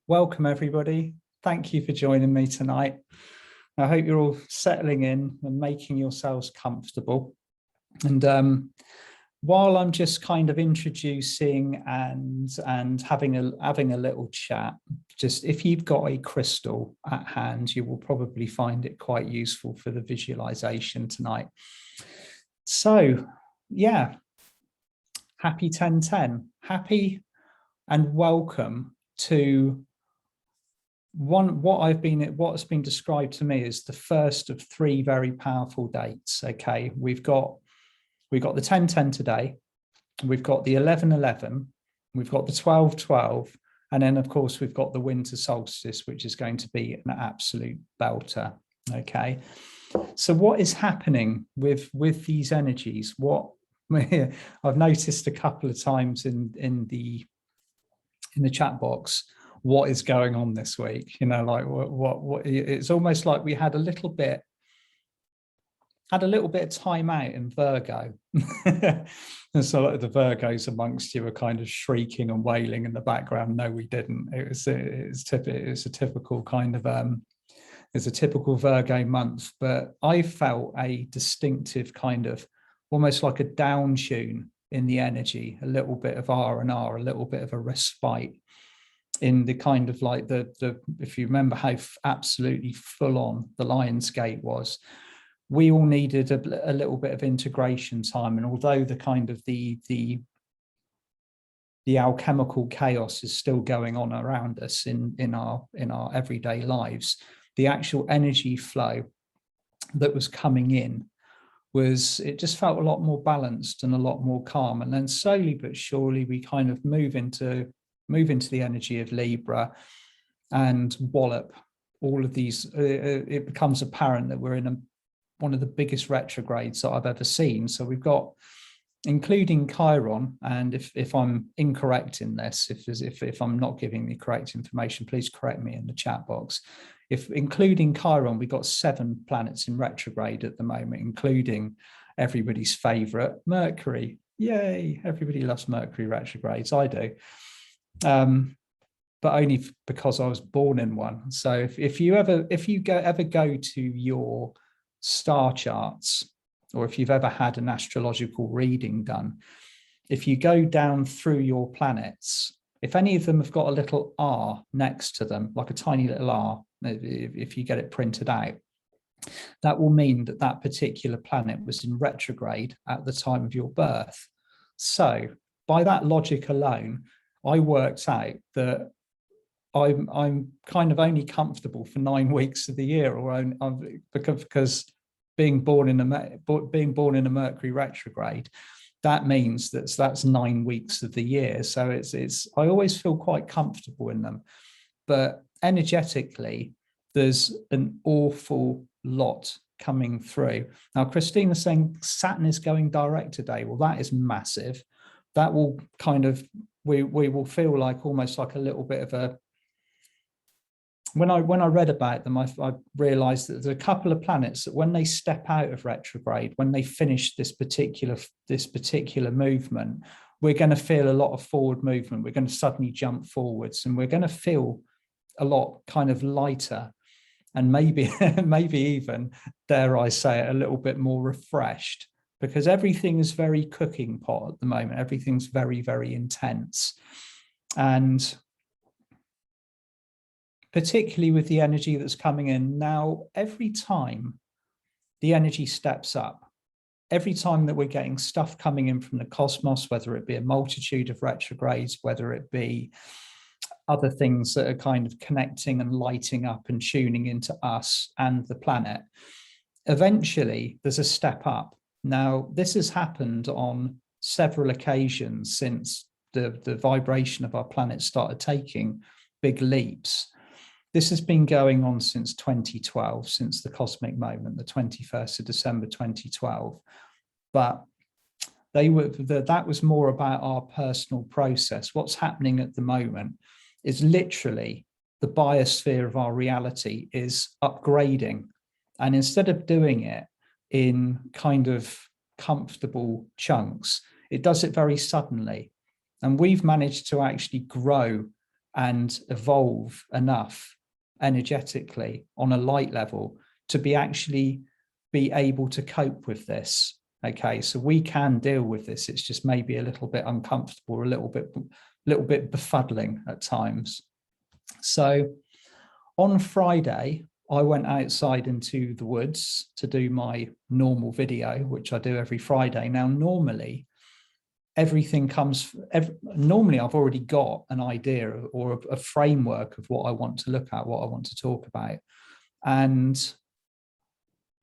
Welcome, everybody. Thank you for joining me tonight. I hope you're all settling in and making yourselves comfortable. And while I'm just kind of introducing and having a little chat, just if you've got a crystal at hand, you will probably find it quite useful for the visualization tonight. So, yeah, happy 10/10, happy and welcome to what's been described to me as the first of three very powerful dates. Okay, we've got the 10/10 today, we've got the 11/11, we've got the 12/12, and then of course we've got the winter solstice, which is going to be an absolute belter. Okay, so what is happening with these energies? What I've noticed a couple of times in the chat box, what is going on this week? You know, like what it's almost like we had a little bit of time out in Virgo. And so like the Virgos amongst you are kind of shrieking and wailing in the background. No, we didn't. It's a typical kind of it's a typical Virgo month, but I felt a distinctive kind of almost like a down tune in the energy, a little bit of R&R, a little bit of a respite in the kind of like the if you remember how absolutely full on the Lion's Gate was, we all needed a little bit of integration time. And although the kind of the alchemical chaos is still going on around us in our everyday lives, the actual energy flow that was coming in it just felt a lot more balanced and a lot more calm. And then slowly but surely we kind of move into the energy of Libra and wallop all of these. It becomes apparent that we're in one of the biggest retrogrades that I've ever seen. So we've got, including Chiron, and if I'm incorrect in this, if I'm not giving the correct information, please correct me in the chat box. If including Chiron, we've got 7 planets in retrograde at the moment, including everybody's favorite, Mercury. Yay, everybody loves Mercury retrogrades. I do. But only because I was born in one. So if you ever go to your star charts, or if you've ever had an astrological reading done, if you go down through your planets, if any of them have got a little R next to them, like a tiny little R, if you get it printed out, that will mean that that particular planet was in retrograde at the time of your birth. So by that logic alone, I worked out that I'm kind of only comfortable for 9 weeks of the year, because being born in a Mercury retrograde, that means that's 9 weeks of the year. So it's I always feel quite comfortable in them, but energetically, there's an awful lot coming through. Now, Christina's saying Saturn is going direct today. Well, that is massive. That will kind of, we will feel like almost like a little bit of a, when I read about them, I realized that there's a couple of planets that when they step out of retrograde, when they finish this particular movement, we're going to feel a lot of forward movement. We're going to suddenly jump forwards, and we're going to feel a lot kind of lighter, and maybe even, dare I say it, a little bit more refreshed, because everything is very cooking pot at the moment. Everything's very, very intense. And particularly with the energy that's coming in now, every time the energy steps up, every time that we're getting stuff coming in from the cosmos, whether it be a multitude of retrogrades, whether it be other things that are kind of connecting and lighting up and tuning into us and the planet, eventually there's a step up. Now, this has happened on several occasions since the vibration of our planet started taking big leaps. This has been going on since 2012, since the cosmic moment, the 21st of December 2012. But that was more about our personal process. What's happening at the moment is literally the biosphere of our reality is upgrading. And instead of doing it in kind of comfortable chunks, it does it very suddenly. And we've managed to actually grow and evolve enough energetically on a light level to be able to cope with this. Okay, so we can deal with this. It's just maybe a little bit uncomfortable, a little bit befuddling at times. So on Friday, I went outside into the woods to do my normal video, which I do every Friday. Now, normally normally I've already got an idea or a framework of what I want to look at, what I want to talk about. And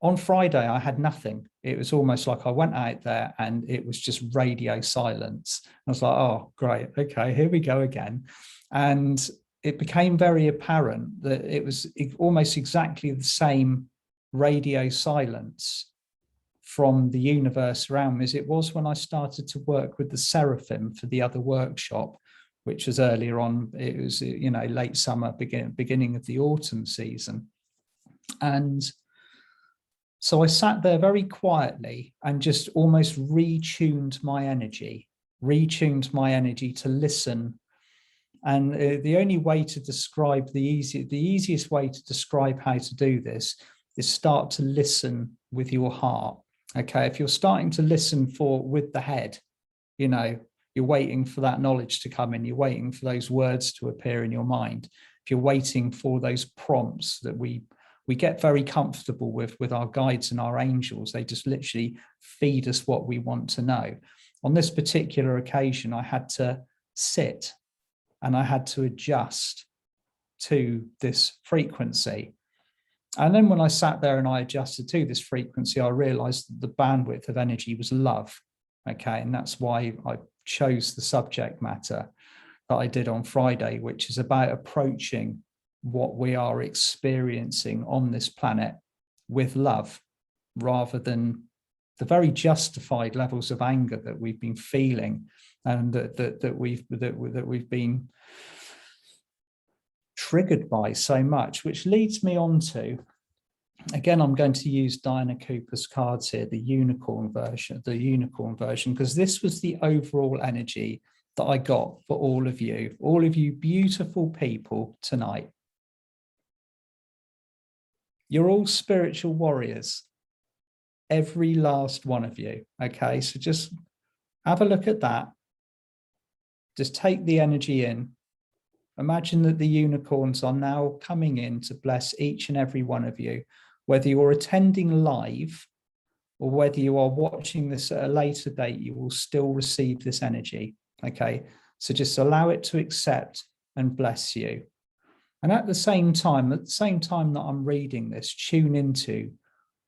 on Friday, I had nothing. It was almost like I went out there and it was just radio silence. I was like, oh, great. Okay, here we go again. And it became very apparent that it was almost exactly the same radio silence from the universe around me as it was when I started to work with the Seraphim for the other workshop, which was earlier on. It was, late summer, beginning of the autumn season. And so I sat there very quietly and just almost retuned my energy to listen. And the only way to describe the easiest way to describe how to do this is start to listen with your heart. Okay, if you're starting to listen with the head, you're waiting for that knowledge to come in, you're waiting for those words to appear in your mind. If you're waiting for those prompts that we get very comfortable with our guides and our angels, they just literally feed us what we want to know. On this particular occasion, I had to sit and I had to adjust to this frequency. And then when I sat there and I adjusted to this frequency, I realized that the bandwidth of energy was love. Okay, and that's why I chose the subject matter that I did on Friday, which is about approaching what we are experiencing on this planet with love, rather than the very justified levels of anger that we've been feeling and that we've been triggered by so much. Which leads me on to, again, I'm going to use Diana Cooper's cards here, the unicorn version, because this was the overall energy that I got for all of you beautiful people tonight. You're all spiritual warriors, every last one of you. Okay, so just have a look at that. Just take the energy in. Imagine that the unicorns are now coming in to bless each and every one of you, whether you're attending live or whether you are watching this at a later date, you will still receive this energy. Okay, so just allow it to accept and bless you. And at the same time that I'm reading this, tune into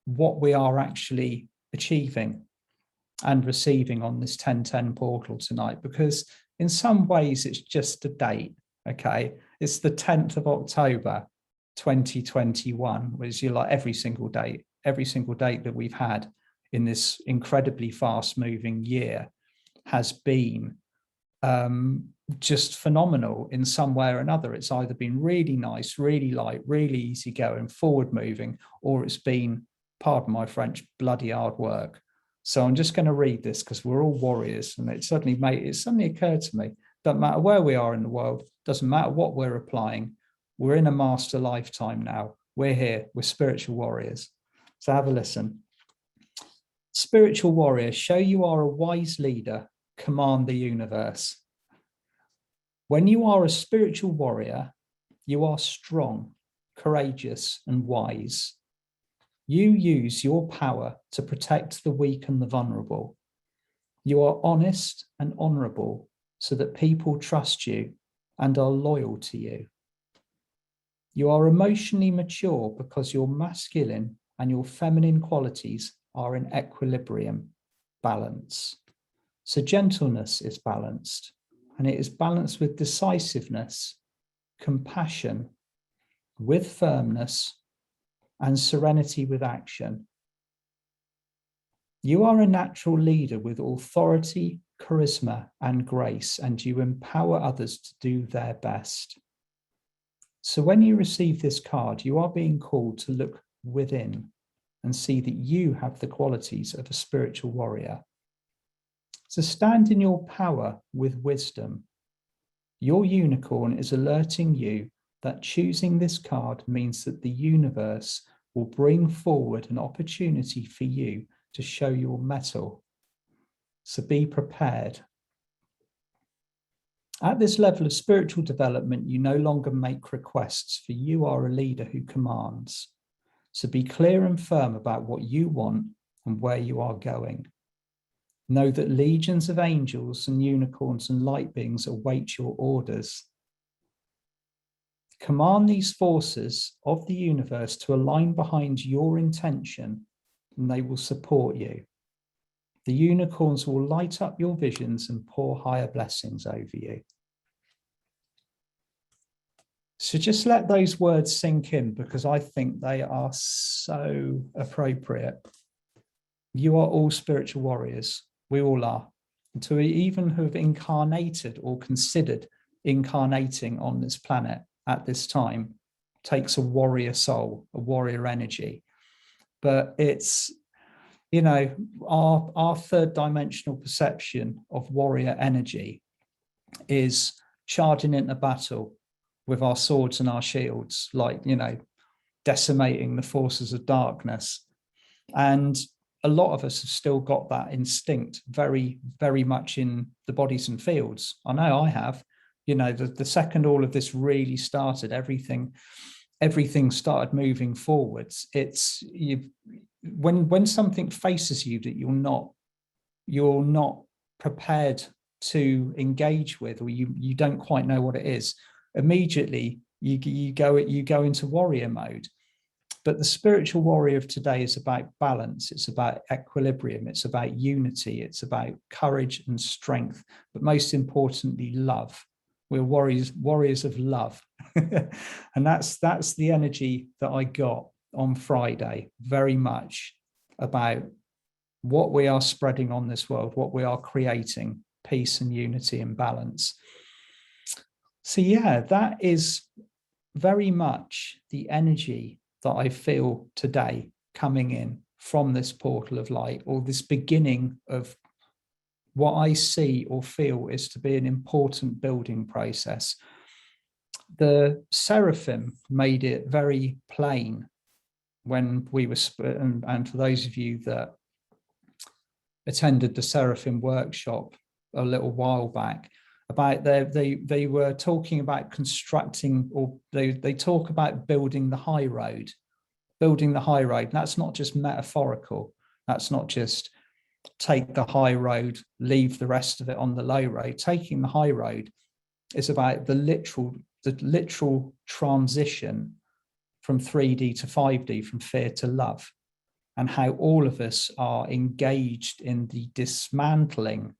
what we are actually achieving and receiving on this 1010 portal tonight, because in some ways it's just a date. Okay, it's the 10th of October 2021, which is like every single date that we've had in this incredibly fast moving year has been just phenomenal in some way or another. It's either been really nice, really light, really easy going, forward moving, or it's been, pardon my French, bloody hard work. So I'm just going to read this because we're all warriors, and it suddenly occurred to me, doesn't matter where we are in the world, doesn't matter what we're applying, we're in a master lifetime now. We're here, we're spiritual warriors. So have a listen. Spiritual warrior, show you are a wise leader, command the universe. When you are a spiritual warrior, you are strong, courageous, and wise. You use your power to protect the weak and the vulnerable. You are honest and honorable so that people trust you and are loyal to you. You are emotionally mature because your masculine and your feminine qualities are in equilibrium, balance. So gentleness is balanced, and it is balanced with decisiveness, compassion, with firmness, and serenity with action. You are a natural leader with authority, charisma, and grace, and you empower others to do their best. So when you receive this card, you are being called to look within and see that you have the qualities of a spiritual warrior. So stand in your power with wisdom. Your unicorn is alerting you that choosing this card means that the universe will bring forward an opportunity for you to show your mettle. So be prepared. At this level of spiritual development, you no longer make requests, for you are a leader who commands. So be clear and firm about what you want and where you are going. Know that legions of angels and unicorns and light beings await your orders. Command these forces of the universe to align behind your intention, and they will support you. The unicorns will light up your visions and pour higher blessings over you. So just let those words sink in, because I think they are so appropriate. You are all spiritual warriors. We all are. And to even have incarnated or considered incarnating on this planet at this time takes a warrior soul, a warrior energy. But it's, you know, our third dimensional perception of warrior energy is charging into battle with our swords and our shields, like, you know, decimating the forces of darkness. And a lot of us have still got that instinct very, very much in the bodies and fields. I know I have. You know, the second all of this really started, everything started moving forwards. It's when something faces you that you're not prepared to engage with, or you don't quite know what it is, immediately you go into warrior mode. But the spiritual warrior of today is about balance. It's about equilibrium. It's about unity. It's about courage and strength, but most importantly, love. We're warriors of love. And that's the energy that I got on Friday, very much about what we are spreading on this world, what we are creating, peace and unity and balance. So yeah, that is very much the energy that I feel today coming in from this portal of light, or this beginning of what I see or feel is to be an important building process. The Seraphim made it very plain when we were, and for those of you that attended the Seraphim workshop a little while back, about they were talking about constructing, or they talk about building the high road. And that's not just metaphorical. That's not just take the high road, leave the rest of it on the low road. Taking the high road is about the literal transition from 3D to 5D, from fear to love, and how all of us are engaged in the dismantling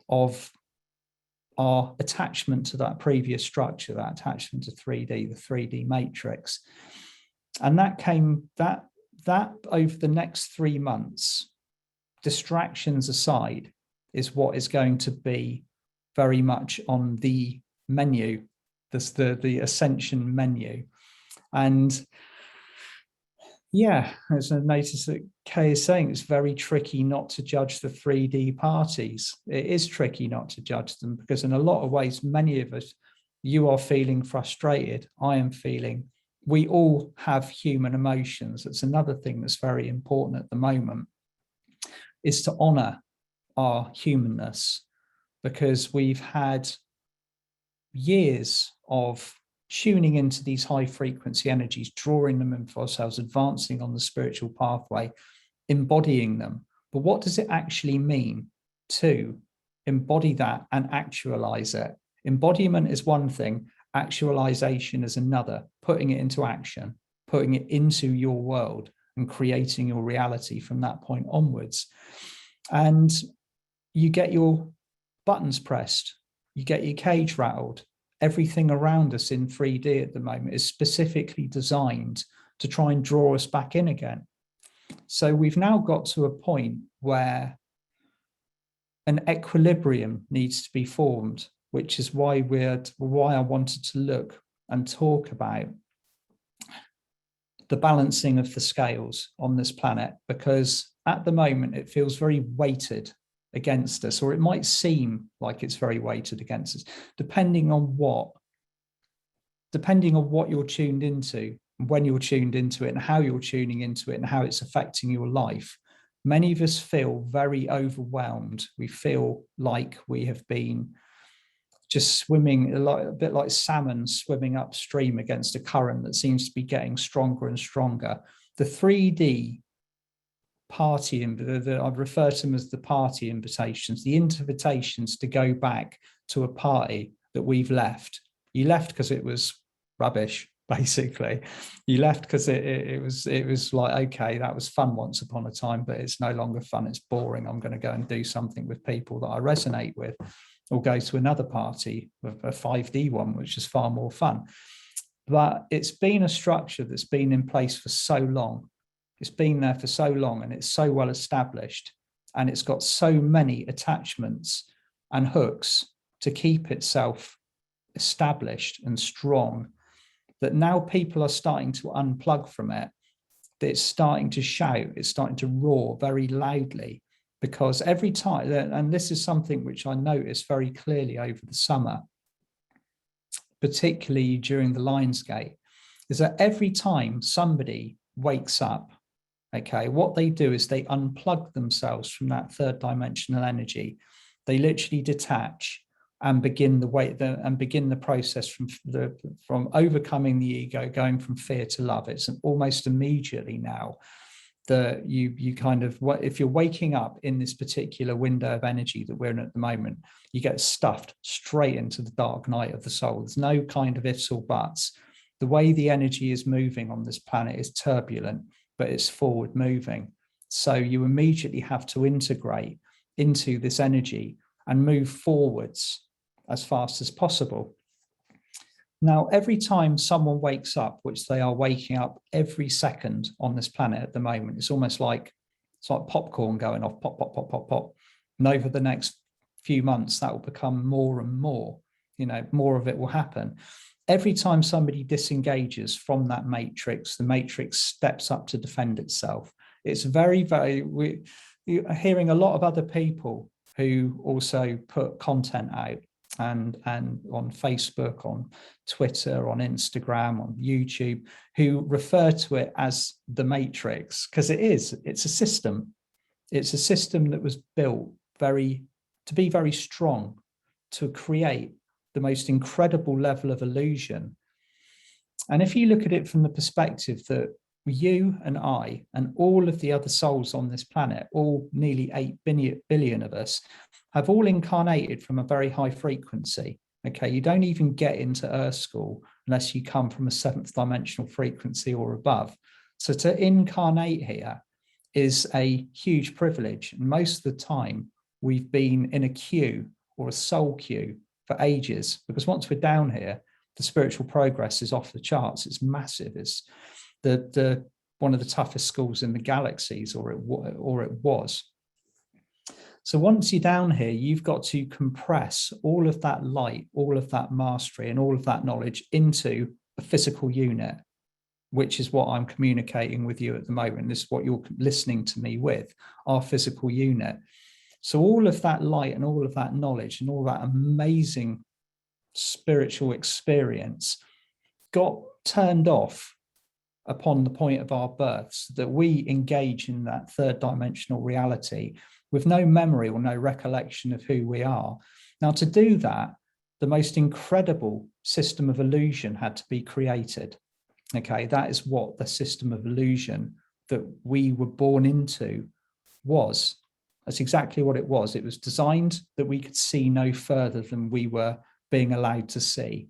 of our attachment to that previous structure, that attachment to 3D, the 3D matrix. And that over the next 3 months, distractions aside, is what is going to be very much on the menu, the ascension menu. And yeah, as I noticed that Kay is saying, it's very tricky not to judge the 3D parties. It is tricky not to judge them, because in a lot of ways, many of us, you are feeling frustrated. I am feeling. We all have human emotions. That's another thing that's very important at the moment, is to honor our humanness, because we've had years of tuning into these high frequency energies, drawing them in for ourselves, advancing on the spiritual pathway, embodying them. But what does it actually mean to embody that and actualize it? Embodiment is one thing, actualization is another, putting it into action, putting it into your world and creating your reality from that point onwards. And you get your buttons pressed, you get your cage rattled. Everything around us in 3D at the moment is specifically designed to try and draw us back in again. So we've now got to a point where an equilibrium needs to be formed, which is why I wanted to look and talk about the balancing of the scales on this planet, because at the moment it feels very weighted. against us, or it might seem like it's very weighted against us, depending on what you're tuned into, when you're tuned into it, and how you're tuning into it, and how it's affecting your life. Many of us feel very overwhelmed. We feel like we have been just swimming a bit like salmon swimming upstream against a current that seems to be getting stronger and stronger. The 3D party, I refer to them as the party invitations, the invitations to go back to a party that we've left. You left because it was rubbish, basically. You left because it was like, okay, that was fun once upon a time, but it's no longer fun. It's boring. I'm going to go and do something with people that I resonate with, or go to another party, a 5D one, which is far more fun. But it's been a structure that's been in place for so long. It's been there for so long, and it's so well established, and it's got so many attachments and hooks to keep itself established and strong, that now people are starting to unplug from it. It's starting to shout, it's starting to roar very loudly, because every time, and this is something which I noticed very clearly over the summer, particularly during the Lionsgate, is that every time somebody wakes up, okay, what they do is they unplug themselves from that third dimensional energy. They literally detach and begin the process from overcoming the ego, going from fear to love. It's almost immediately now that you kind of, if you're waking up in this particular window of energy that we're in at the moment, you get stuffed straight into the dark night of the soul. There's no kind of ifs or buts. The way the energy is moving on this planet is turbulent, but it's forward moving. So you immediately have to integrate into this energy and move forwards as fast as possible. Now, every time someone wakes up, which they are waking up every second on this planet at the moment, it's almost like, it's like popcorn going off, pop, pop, pop, pop, pop. And over the next few months, that will become more and more, more of it will happen. Every time somebody disengages from that matrix, the matrix steps up to defend itself. It's very, very, you're hearing a lot of other people who also put content out, and on Facebook, on Twitter, on Instagram, on YouTube, who refer to it as the matrix, because it's a system. It's a system that was built to be very strong, to create the most incredible level of illusion. And if you look at it from the perspective that you and I and all of the other souls on this planet, all nearly 8 billion of us, have all incarnated from a very high frequency. Okay, you don't even get into Earth School unless you come from a 7th dimensional frequency or above. So to incarnate here is a huge privilege. And most of the time, we've been in a queue or a soul queue for ages, because once we're down here, the spiritual progress is off the charts. It's massive. It's the one of the toughest schools in the galaxies, or it was. So once you're down here, you've got to compress all of that light, all of that mastery, and all of that knowledge into a physical unit, which is what I'm communicating with you at the moment. This is what you're listening to me with, our physical unit. So all of that light and all of that knowledge and all that amazing spiritual experience got turned off upon the point of our births, that we engage in that third dimensional reality with no memory or no recollection of who we are. Now, to do that, the most incredible system of illusion had to be created. Okay, that is what the system of illusion that we were born into was. That's exactly what it was. It was designed that we could see no further than we were being allowed to see.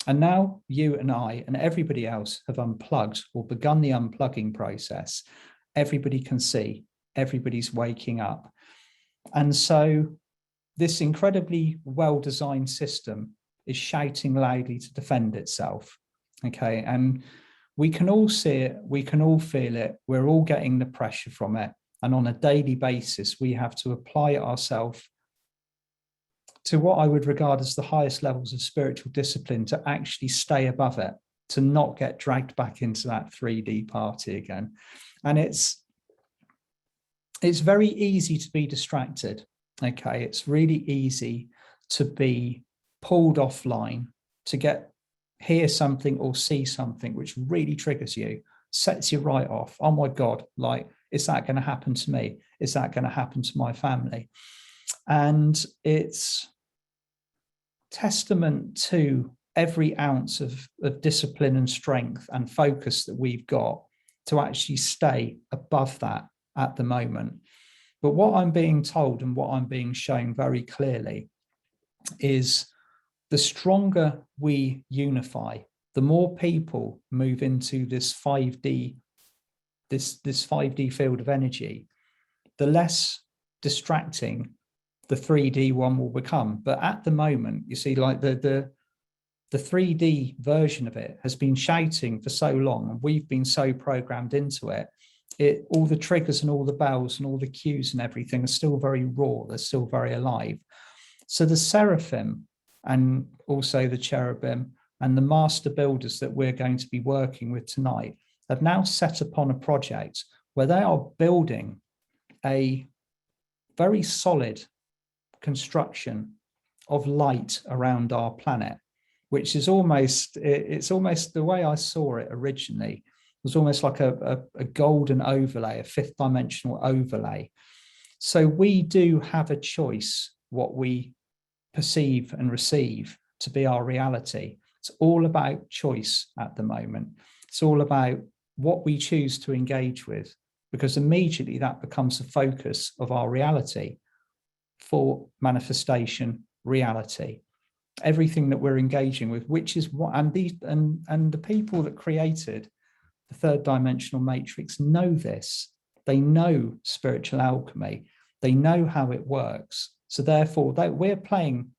And now you and I and everybody else have unplugged or begun the unplugging process. Everybody can see, everybody's waking up. And so this incredibly well-designed system is shouting loudly to defend itself. Okay, and we can all see it, we can all feel it, we're all getting the pressure from it. And on a daily basis, we have to apply ourselves to what I would regard as the highest levels of spiritual discipline to actually stay above it, to not get dragged back into that 3D party again. And it's very easy to be distracted. Okay, it's really easy to be pulled offline, to hear something or see something which really triggers you, sets you right off. Oh my God, like, is that going to happen to me? Is that going to happen to my family? And it's testament to every ounce of discipline and strength and focus that we've got to actually stay above that at the moment. But what I'm being told and what I'm being shown very clearly is the stronger we unify, the more people move into this 5D, this 5D field of energy, the less distracting the 3D one will become. But at the moment, you see, like the 3D version of it has been shouting for so long, and we've been so programmed into it. All the triggers and all the bells and all the cues and everything are still very raw. They're still very alive. So the seraphim and also the cherubim and the master builders that we're going to be working with tonight have now set upon a project where they are building a very solid construction of light around our planet, which is almost the way I saw it originally. It was almost like a golden overlay, a fifth dimensional overlay. So we do have a choice what we perceive and receive to be our reality. It's all about choice at the moment. It's all about what we choose to engage with, because immediately that becomes the focus of our reality for manifestation reality. Everything that we're engaging with, which is what, and the people that created the third dimensional matrix know this. They know spiritual alchemy. They know how it works. So therefore, we're playing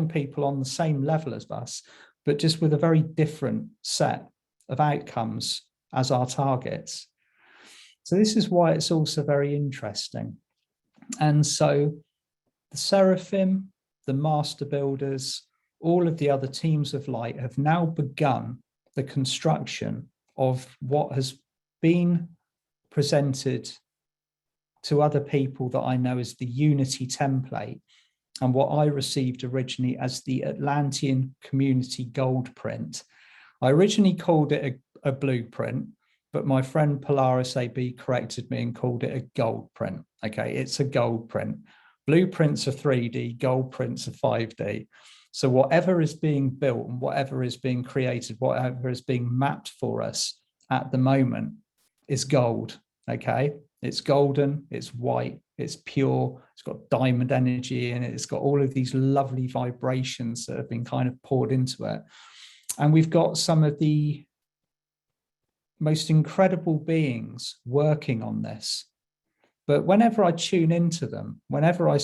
people on the same level as us, but just with a very different set of outcomes as our targets. So this is why it's also very interesting. And so the seraphim, the master builders, all of the other teams of light have now begun the construction of what has been presented to other people that I know as the Unity template, and what I received originally as the Atlantean Community Gold Print. I originally called it a blueprint, but my friend Polaris AB corrected me and called it a gold print. Okay, it's a gold print. Blueprints are 3D, gold prints are 5D. So whatever is being built and whatever is being created, whatever is being mapped for us at the moment is gold, okay? It's golden, it's white, it's pure, it's got diamond energy in it, it's got all of these lovely vibrations that have been kind of poured into it. And we've got some of the most incredible beings working on this. But whenever I tune into them, whenever I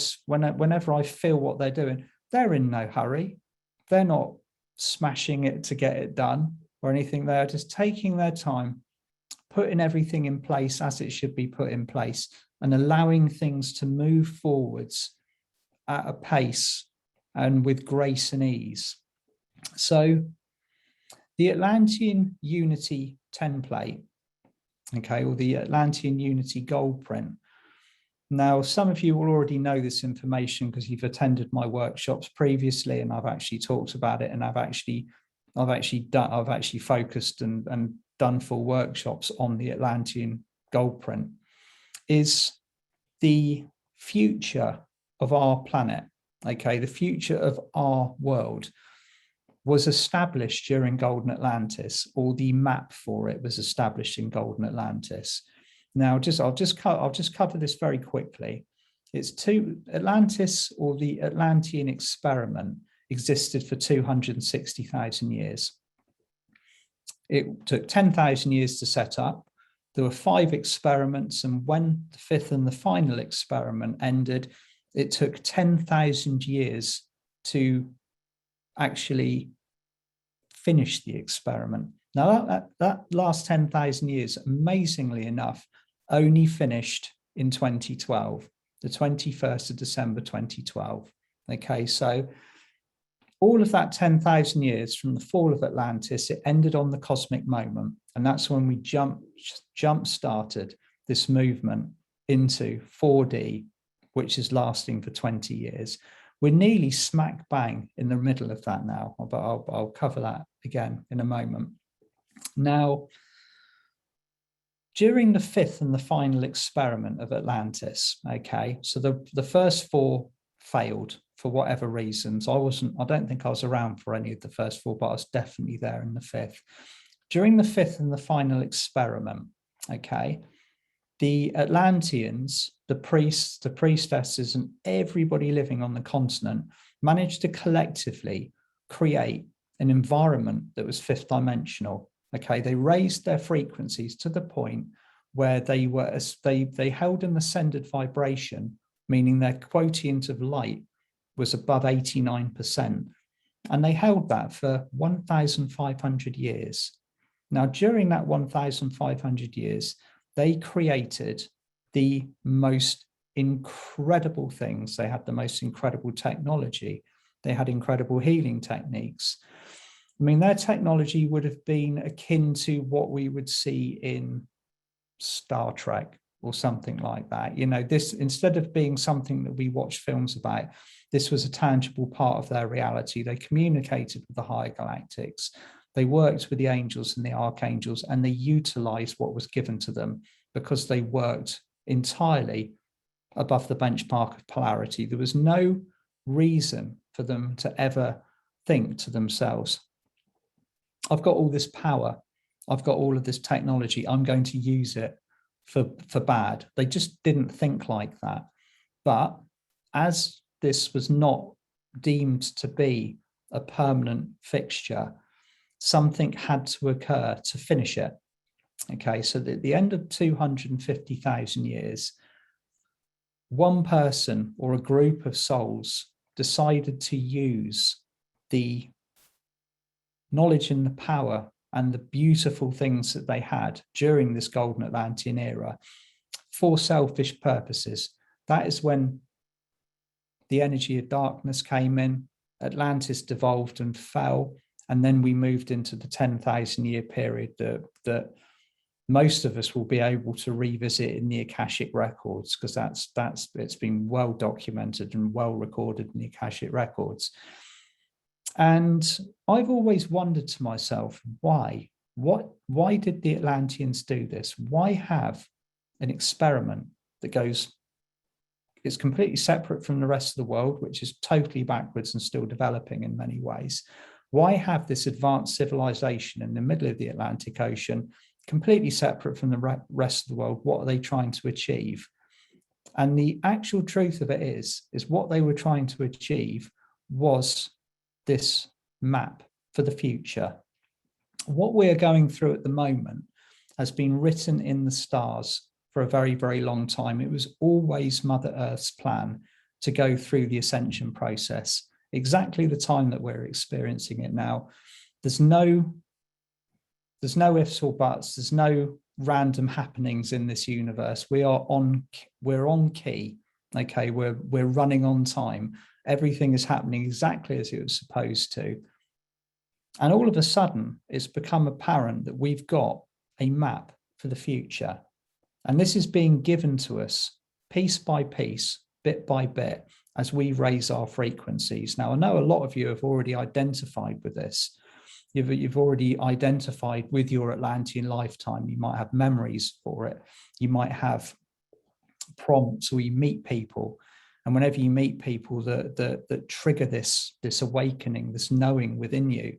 feel what they're doing, they're in no hurry. They're not smashing it to get it done or anything. They are just taking their time, putting everything in place as it should be put in place, and allowing things to move forwards at a pace and with grace and ease. So the Atlantean Unity template, okay, or the Atlantean Unity gold print. Now, some of you will already know this information because you've attended my workshops previously, and I've actually talked about it, and I've actually focused and done full workshops on the Atlantean gold print. Is the future of our planet, okay, the future of our world was established during Golden Atlantis, or the map for it was established in Golden Atlantis. Now, I'll just cover this very quickly. Atlantis, or the Atlantean experiment, existed for 260,000 years. It took 10,000 years to set up. There were 5 experiments, and when the 5th and the final experiment ended, it took 10,000 years to actually finish the experiment. Now, that last 10,000 years, amazingly enough, only finished in 2012, the 21st of December 2012. Okay, so all of that 10,000 years from the fall of Atlantis, it ended on the cosmic moment. And that's when we jump started this movement into 4D which is lasting for 20 years. We're nearly smack bang in the middle of that now, but I'll cover that again in a moment. Now, during the fifth and the final experiment of Atlantis, okay, so the first four failed for whatever reasons. I don't think I was around for any of the first four, but I was definitely there in the fifth. During the fifth and the final experiment, okay, the Atlanteans, the priests, the priestesses, and everybody living on the continent managed to collectively create an environment that was fifth dimensional. Okay, they raised their frequencies to the point where they held an ascended vibration, meaning their quotient of light was above 89%. And they held that for 1,500 years. Now, during that 1,500 years, they created the most incredible things. They had the most incredible technology. They had incredible healing techniques. I mean, their technology would have been akin to what we would see in Star Trek or something like that. You know, this, instead of being something that we watch films about, this was a tangible part of their reality. They communicated with the higher galactics. They worked with the angels and the archangels, and they utilized what was given to them because they worked entirely above the benchmark of polarity. There was no reason for them to ever think to themselves, I've got all this power, I've got all of this technology, I'm going to use it for bad. They just didn't think like that. But as this was not deemed to be a permanent fixture, something had to occur to finish it. Okay, so at the end of 250,000 years, one person or a group of souls decided to use the knowledge and the power and the beautiful things that they had during this golden Atlantean era for selfish purposes. That is when the energy of darkness came in, Atlantis devolved and fell, and then we moved into the 10,000 year period that most of us will be able to revisit in the Akashic records, because it's been well documented and well recorded in the Akashic records. And I've always wondered to myself, why did the Atlanteans do this? Why have an experiment that is completely separate from the rest of the world, which is totally backwards and still developing in many ways? Why have this advanced civilization in the middle of the Atlantic Ocean, completely separate from the rest of the world? What are they trying to achieve? And the actual truth of it is what they were trying to achieve was this map for the future. What we're going through at the moment has been written in the stars for a very, very long time. It was always Mother Earth's plan to go through the ascension process, exactly the time that we're experiencing it now. There's no ifs or buts. There's no random happenings in this universe. We're on key. Okay, we're running on time. Everything is happening exactly as it was supposed to. And all of a sudden, it's become apparent that we've got a map for the future. And this is being given to us piece by piece, bit by bit, as we raise our frequencies. Now, I know a lot of you have already identified with this. You've already identified with your Atlantean lifetime. You might have memories for it. You might have prompts, or you meet people. And whenever you meet people that trigger this awakening, this knowing within you,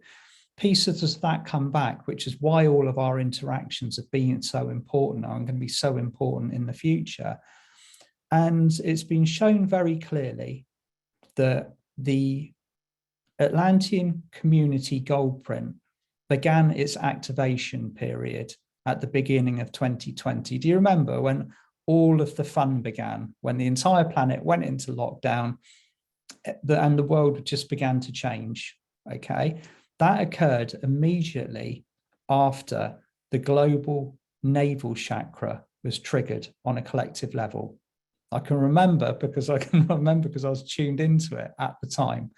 pieces of that come back, which is why all of our interactions have been so important, are going to be so important in the future. And it's been shown very clearly that the Atlantean community gold print began its activation period at the beginning of 2020. Do you remember when all of the fun began, when the entire planet went into lockdown and the world just began to change? Okay, that occurred immediately after the global navel chakra was triggered on a collective level. I can remember because I was tuned into it at the time.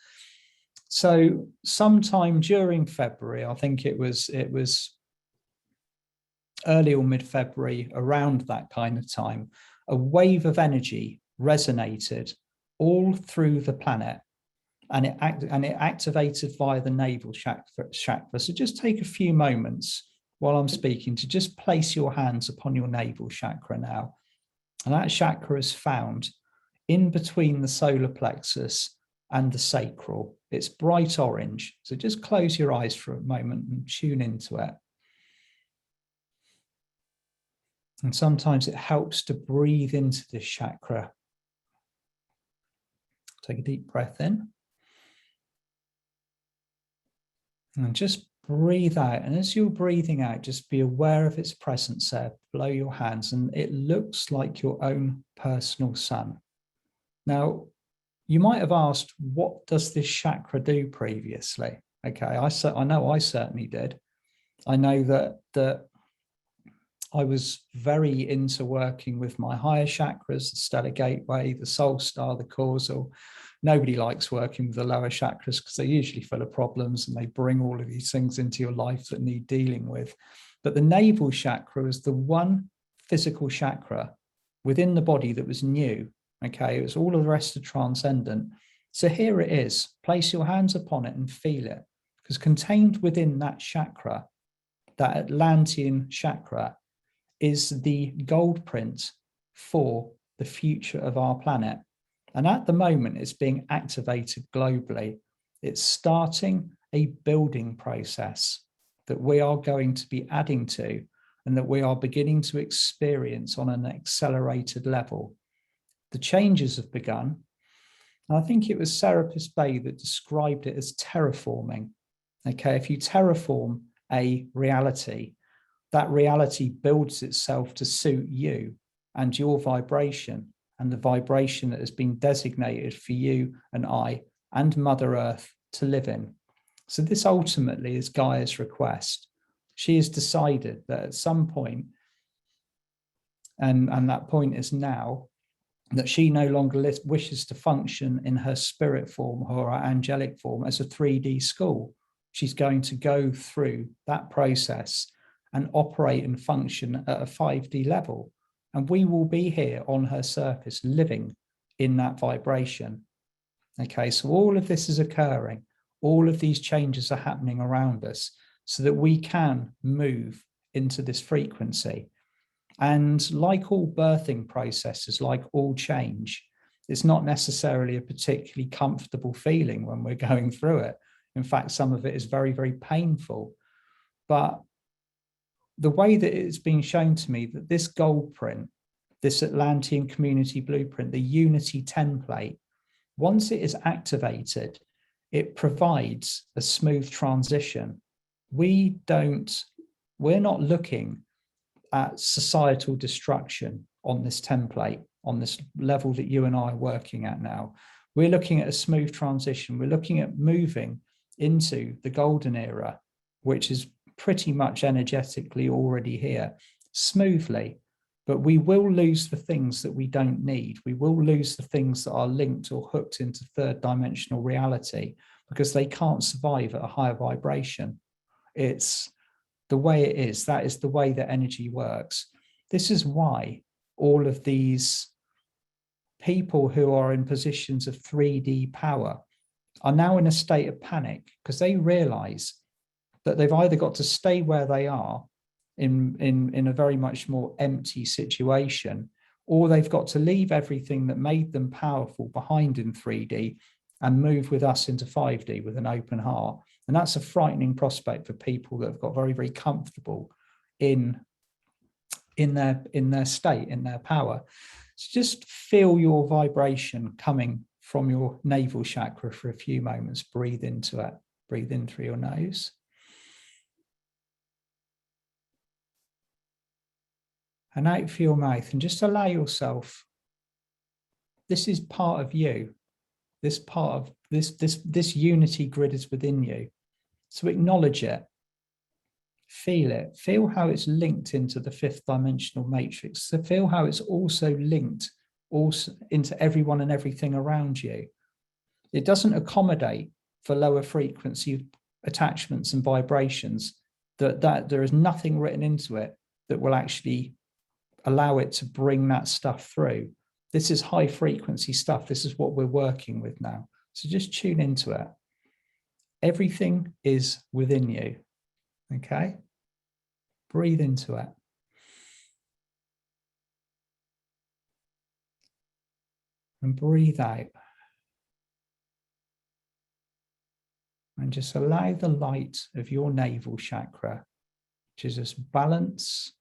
So sometime during February, I think it was early or mid-February, around that kind of time, a wave of energy resonated all through the planet, and it activated via the navel chakra. So just take a few moments while I'm speaking to just place your hands upon your navel chakra now. And that chakra is found in between the solar plexus and the sacral. It's bright orange. So just close your eyes for a moment and tune into it. And sometimes it helps to breathe into this chakra. Take a deep breath in. And just breathe out. And as you're breathing out, just be aware of its presence there below your hands. And it looks like your own personal sun. Now, you might have asked, what does this chakra do previously? Okay, I know I certainly did. I know that I was very into working with my higher chakras, the stellar gateway, the soul star, the causal. Nobody likes working with the lower chakras because they're usually full of problems and they bring all of these things into your life that need dealing with. But the navel chakra is the one physical chakra within the body that was new. Okay, it was all of the rest of transcendent. So here it is. Place your hands upon it and feel it, because contained within that chakra, that Atlantean chakra, is the gold print for the future of our planet. And at the moment, it's being activated globally. It's starting a building process that we are going to be adding to and that we are beginning to experience on an accelerated level. The changes have begun. And I think it was Serapis Bey that described it as terraforming. Okay, if you terraform a reality, that reality builds itself to suit you and your vibration and the vibration that has been designated for you and I and Mother Earth to live in. So this ultimately is Gaia's request. She has decided that at some point, and that point is now, that she no longer wishes to function in her spirit form or her angelic form as a 3D school. She's going to go through that process and operate and function at a 5D level. And we will be here on her surface, living in that vibration. Okay, so all of this is occurring. All of these changes are happening around us so that we can move into this frequency. And like all birthing processes, like all change, it's not necessarily a particularly comfortable feeling when we're going through it. In fact, some of it is very, very painful. But the way that it's been shown to me that this gold print, this Atlantean community blueprint, the Unity template, once it is activated, it provides a smooth transition. We're not looking at societal destruction on this template, on this level that you and I are working at now. We're looking at a smooth transition. We're looking at moving into the golden era, which is pretty much energetically already here, smoothly. But we will lose the things that we don't need. We will lose the things that are linked or hooked into third dimensional reality because they can't survive at a higher vibration. It's the way it is. That is the way that energy works. This is why all of these people who are in positions of 3D power are now in a state of panic because they realize that they've either got to stay where they are in a very much more empty situation, or they've got to leave everything that made them powerful behind in 3D and move with us into 5D with an open heart. And that's a frightening prospect for people that have got very, very comfortable in their state, in their power. So just feel your vibration coming from your navel chakra for a few moments. Breathe into it. Breathe in through your nose. And out through your mouth, and just allow yourself, this is part of you. This part of this unity grid is within you. So acknowledge it, feel it, feel how it's linked into the fifth dimensional matrix. So feel how it's also linked also into everyone and everything around you. It doesn't accommodate for lower frequency attachments and vibrations, that there is nothing written into it that will actually allow it to bring that stuff through. This is high frequency stuff. This is what we're working with now. So just tune into it. Everything is within you. Okay? Breathe into it. And breathe out. And just allow the light of your navel chakra to just balance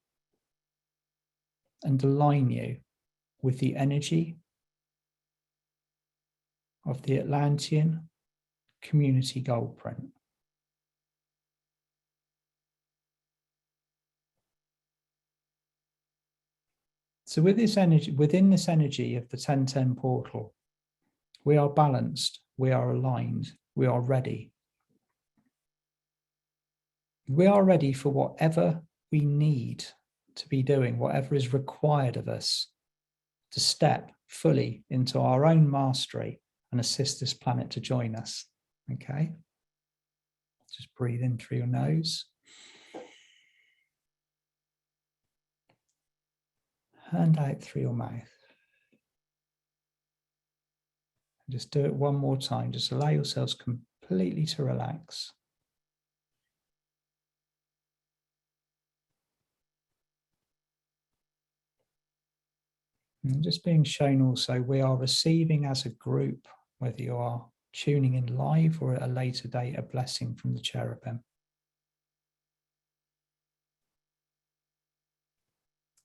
and align you with the energy of the Atlantean community gold print. So with this energy, within this energy of the 1010 portal, we are balanced, we are aligned, we are ready. We are ready for whatever we need to be doing, whatever is required of us to step fully into our own mastery and assist this planet to join us. Okay? Just breathe in through your nose. And out through your mouth. Just do it one more time. Just allow yourselves completely to relax. And just being shown also, we are receiving as a group, whether you are tuning in live or at a later date, a blessing from the cherubim.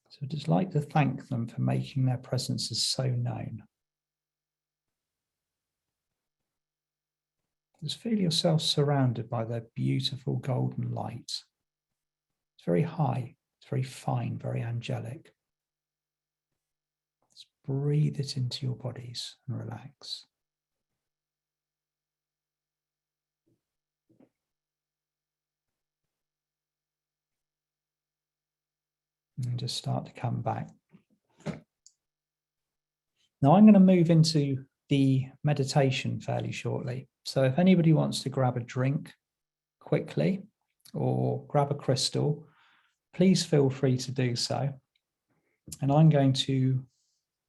So I'd just like to thank them for making their presences so known. Just feel yourself surrounded by their beautiful golden light. It's very high, it's very fine, very angelic. Just breathe it into your bodies and relax. And just start to come back. Now I'm going to move into the meditation fairly shortly. So if anybody wants to grab a drink quickly or grab a crystal, please feel free to do so. And I'm going to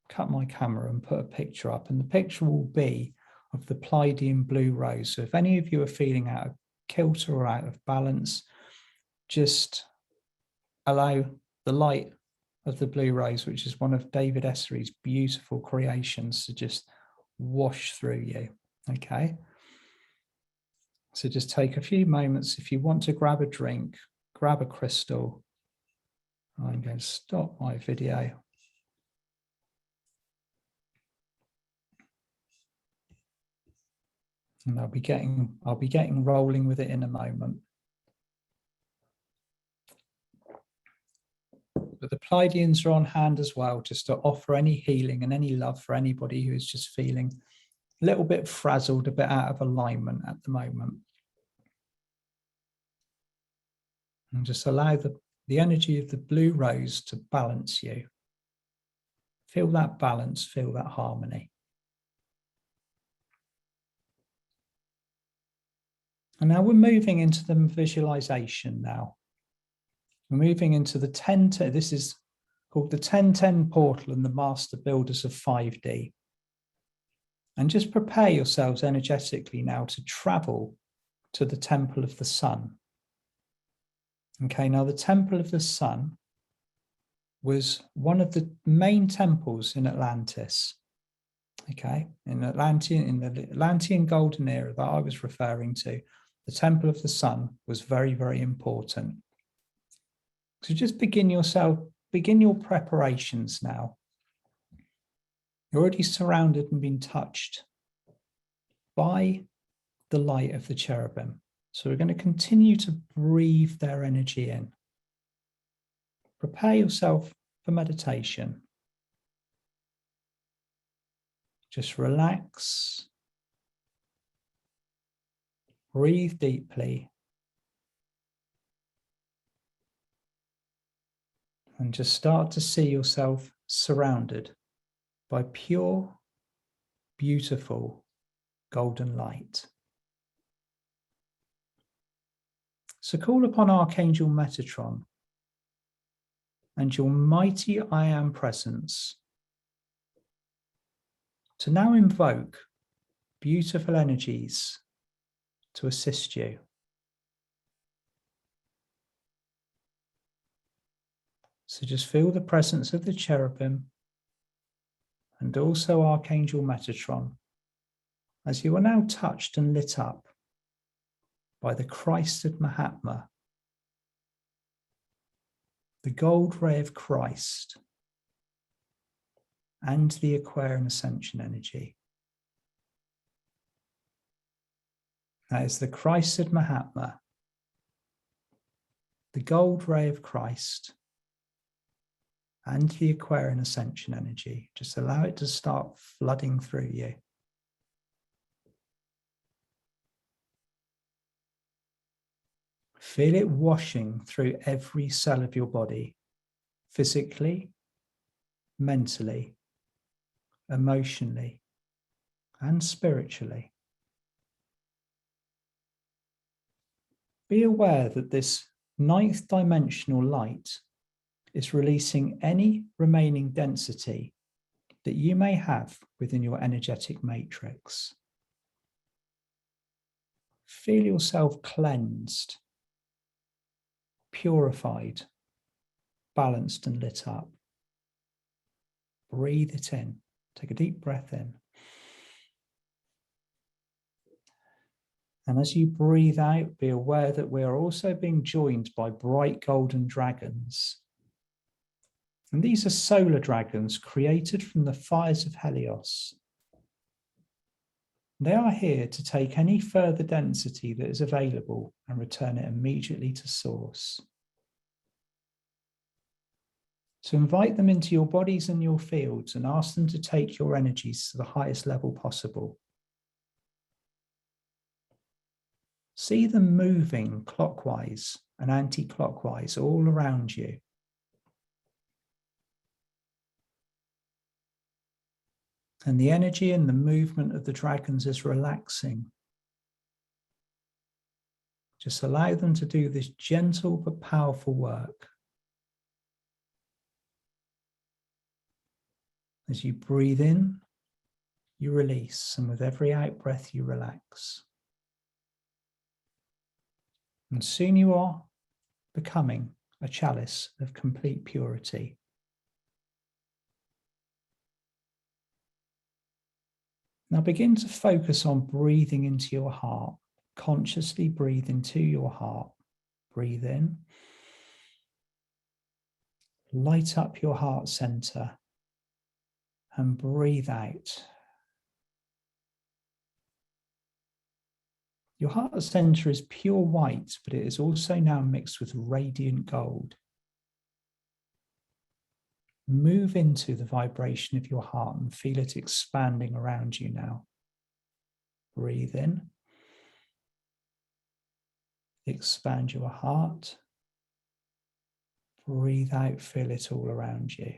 cut my camera and put a picture up, and the picture will be of the Pleiadian blue rose. So if any of you are feeling out of kilter or out of balance, just allow the light of the blue rose, which is one of David Essery's beautiful creations, to just wash through you. Okay? So just take a few moments. If you want to grab a drink, grab a crystal. I'm going to stop my video. And I'll be getting rolling with it in a moment. But the Pleiadians are on hand as well, just to offer any healing and any love for anybody who is just feeling a little bit frazzled, a bit out of alignment at the moment. And just allow the energy of the blue rose to balance you. Feel that balance, feel that harmony. And now we're moving into the visualization now. We're moving into the 1010. This is called the 1010 portal and the master builders of 5D. And just prepare yourselves energetically now to travel to the Temple of the Sun. Okay, now the Temple of the Sun was one of the main temples in Atlantis. Okay, in the Atlantean golden era that I was referring to, the Temple of the Sun was very, very important. So just begin your preparations now. You're already surrounded and been touched by the light of the cherubim. So we're going to continue to breathe their energy in. Prepare yourself for meditation. Just relax. Breathe deeply. And just start to see yourself surrounded by pure, beautiful golden light. So call upon Archangel Metatron and your mighty I Am presence to now invoke beautiful energies to assist you. So just feel the presence of the cherubim and also Archangel Metatron as you are now touched and lit up by the Christed Mahatma, the gold ray of Christ, and the Aquarian Ascension energy. That is the Christed Mahatma, the gold ray of Christ, and the Aquarian Ascension energy. Just allow it to start flooding through you. Feel it washing through every cell of your body, physically, mentally, emotionally, and spiritually. Be aware that this ninth dimensional light is releasing any remaining density that you may have within your energetic matrix. Feel yourself cleansed, purified, balanced and lit up. Breathe it in. Take a deep breath in. And as you breathe out, be aware that we are also being joined by bright golden dragons. And these are solar dragons created from the fires of Helios. They are here to take any further density that is available and return it immediately to source. So invite them into your bodies and your fields and ask them to take your energies to the highest level possible. See them moving clockwise and anti-clockwise all around you. And the energy and the movement of the dragons is relaxing. Just allow them to do this gentle but powerful work. As you breathe in, you release, and with every out breath, you relax. And soon you are becoming a chalice of complete purity. Now begin to focus on breathing into your heart. Consciously breathe into your heart. Breathe in. Light up your heart center and breathe out. Your heart center is pure white, but it is also now mixed with radiant gold. Move into the vibration of your heart and feel it expanding around you now. Breathe in. Expand your heart. Breathe out, feel it all around you.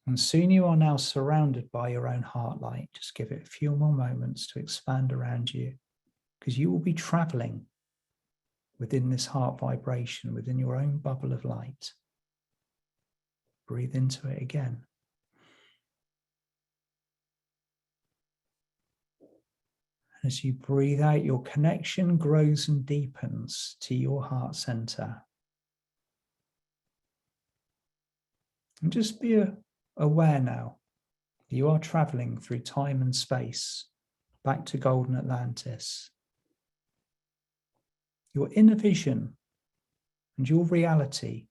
And soon you are now surrounded by your own heart light. Just give it a few more moments to expand around you, because you will be traveling within this heart vibration, within your own bubble of light. Breathe into it again. As you breathe out, your connection grows and deepens to your heart center. And just be aware now that you are traveling through time and space back to Golden Atlantis. Your inner vision and your reality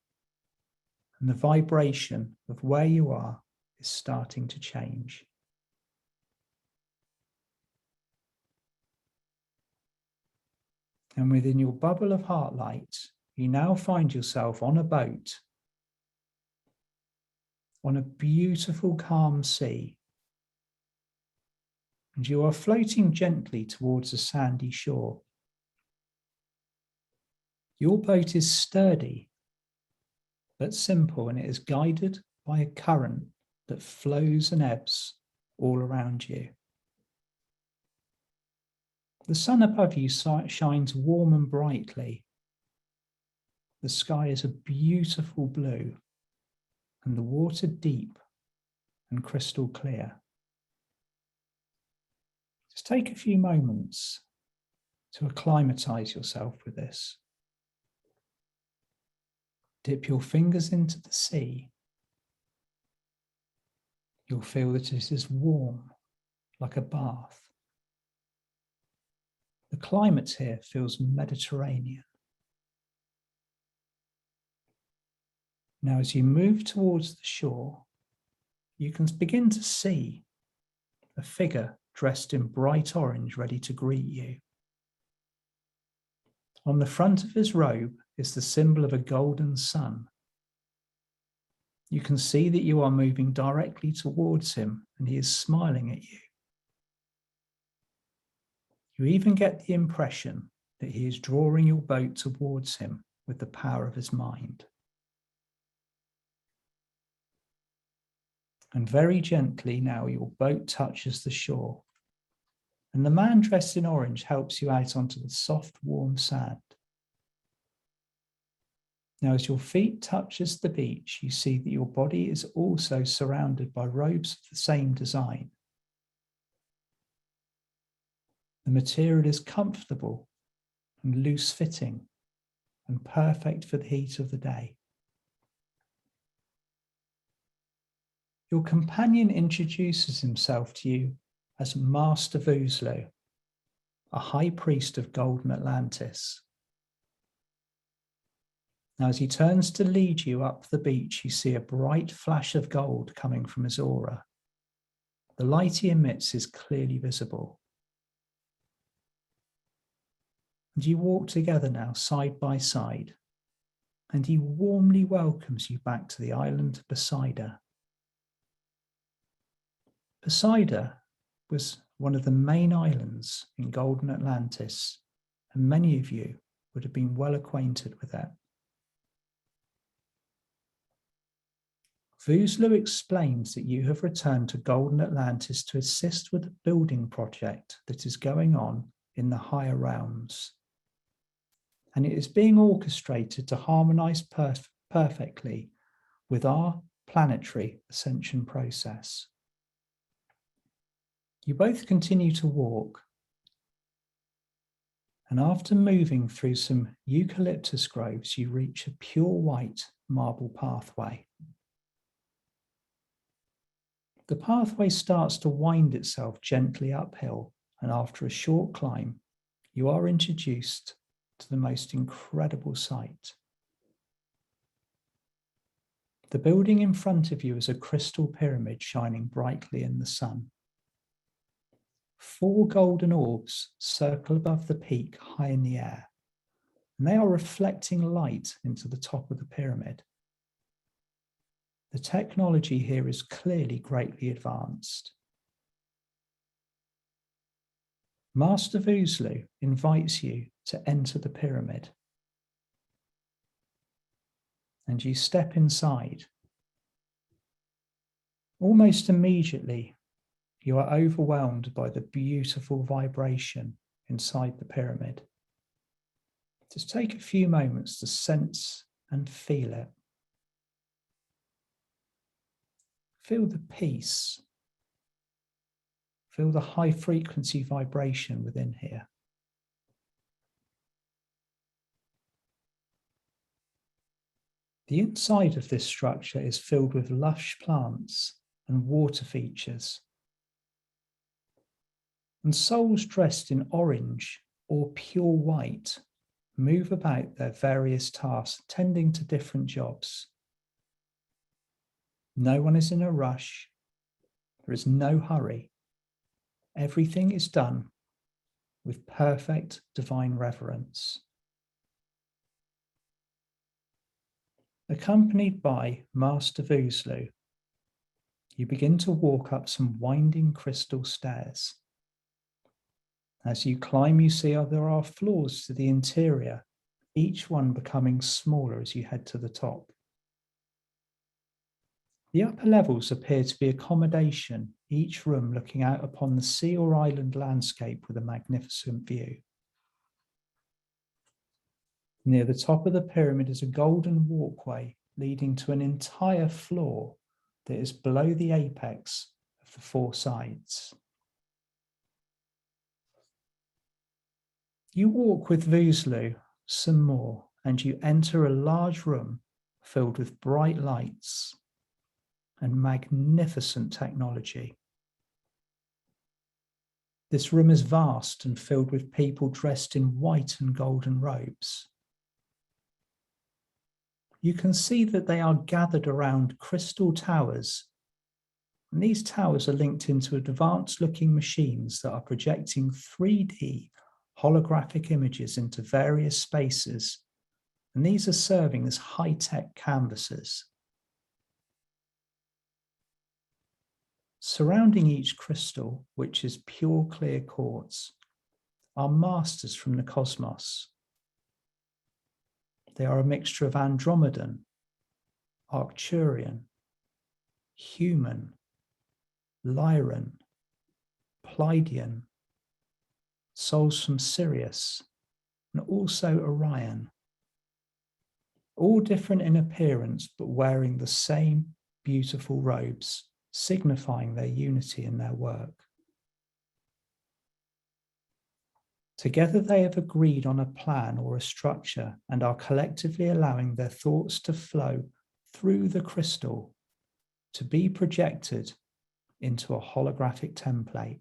and the vibration of where you are is starting to change. And within your bubble of heart light, you now find yourself on a boat, on a beautiful, calm sea. And you are floating gently towards a sandy shore. Your boat is sturdy, but simple, and it is guided by a current that flows and ebbs all around you. The sun above you shines warm and brightly. The sky is a beautiful blue. and the water deep and crystal clear. Just take a few moments to acclimatize yourself with this. Dip your fingers into the sea. You'll feel that it is warm, like a bath. The climate here feels Mediterranean. Now, as you move towards the shore, you can begin to see a figure dressed in bright orange ready to greet you. On the front of his robe is the symbol of a golden sun. You can see that you are moving directly towards him and he is smiling at you. You even get the impression that he is drawing your boat towards him with the power of his mind. And very gently now your boat touches the shore, and the man dressed in orange helps you out onto the soft, warm sand. Now, as your feet touches the beach, you see that your body is also surrounded by robes of the same design. The material is comfortable and loose-fitting and perfect for the heat of the day. Your companion introduces himself to you as Master Vosloo, a high priest of Golden Atlantis. Now, as he turns to lead you up the beach, you see a bright flash of gold coming from his aura. The light he emits is clearly visible. And you walk together now, side by side, and he warmly welcomes you back to the island of Poseida. Poseida was one of the main islands in Golden Atlantis, and many of you would have been well acquainted with it. Vosloo explains that you have returned to Golden Atlantis to assist with a building project that is going on in the higher realms. And it is being orchestrated to harmonize perfectly with our planetary ascension process. You both continue to walk, and after moving through some eucalyptus groves, you reach a pure white marble pathway. The pathway starts to wind itself gently uphill, and after a short climb, you are introduced to the most incredible sight. The building in front of you is a crystal pyramid shining brightly in the sun. 4 golden orbs circle above the peak high in the air, and they are reflecting light into the top of the pyramid. The technology here is clearly greatly advanced. Master Vosloo invites you to enter the pyramid, and you step inside. Almost immediately, you are overwhelmed by the beautiful vibration inside the pyramid. Just take a few moments to sense and feel it. Feel the peace. Feel the high frequency vibration within here. The inside of this structure is filled with lush plants and water features. And souls dressed in orange or pure white move about their various tasks, tending to different jobs. No one is in a rush. There is no hurry. Everything is done with perfect divine reverence. Accompanied by Master Vosloo, you begin to walk up some winding crystal stairs. As you climb, you see there are floors to the interior, each one becoming smaller as you head to the top. The upper levels appear to be accommodation, each room looking out upon the sea or island landscape with a magnificent view. Near the top of the pyramid is a golden walkway leading to an entire floor that is below the apex of the four sides. You walk with Vosloo some more, and you enter a large room filled with bright lights and magnificent technology. This room is vast and filled with people dressed in white and golden robes. You can see that they are gathered around crystal towers, and these towers are linked into advanced-looking machines that are projecting 3D holographic images into various spaces, and these are serving as high-tech canvases. Surrounding each crystal, which is pure clear quartz, are masters from the cosmos. They are a mixture of Andromedan, Arcturian, human, Lyran, Pleiadian, souls from Sirius, and also Orion. All different in appearance, but wearing the same beautiful robes, signifying their unity in their work. Together they have agreed on a plan or a structure and are collectively allowing their thoughts to flow through the crystal to be projected into a holographic template.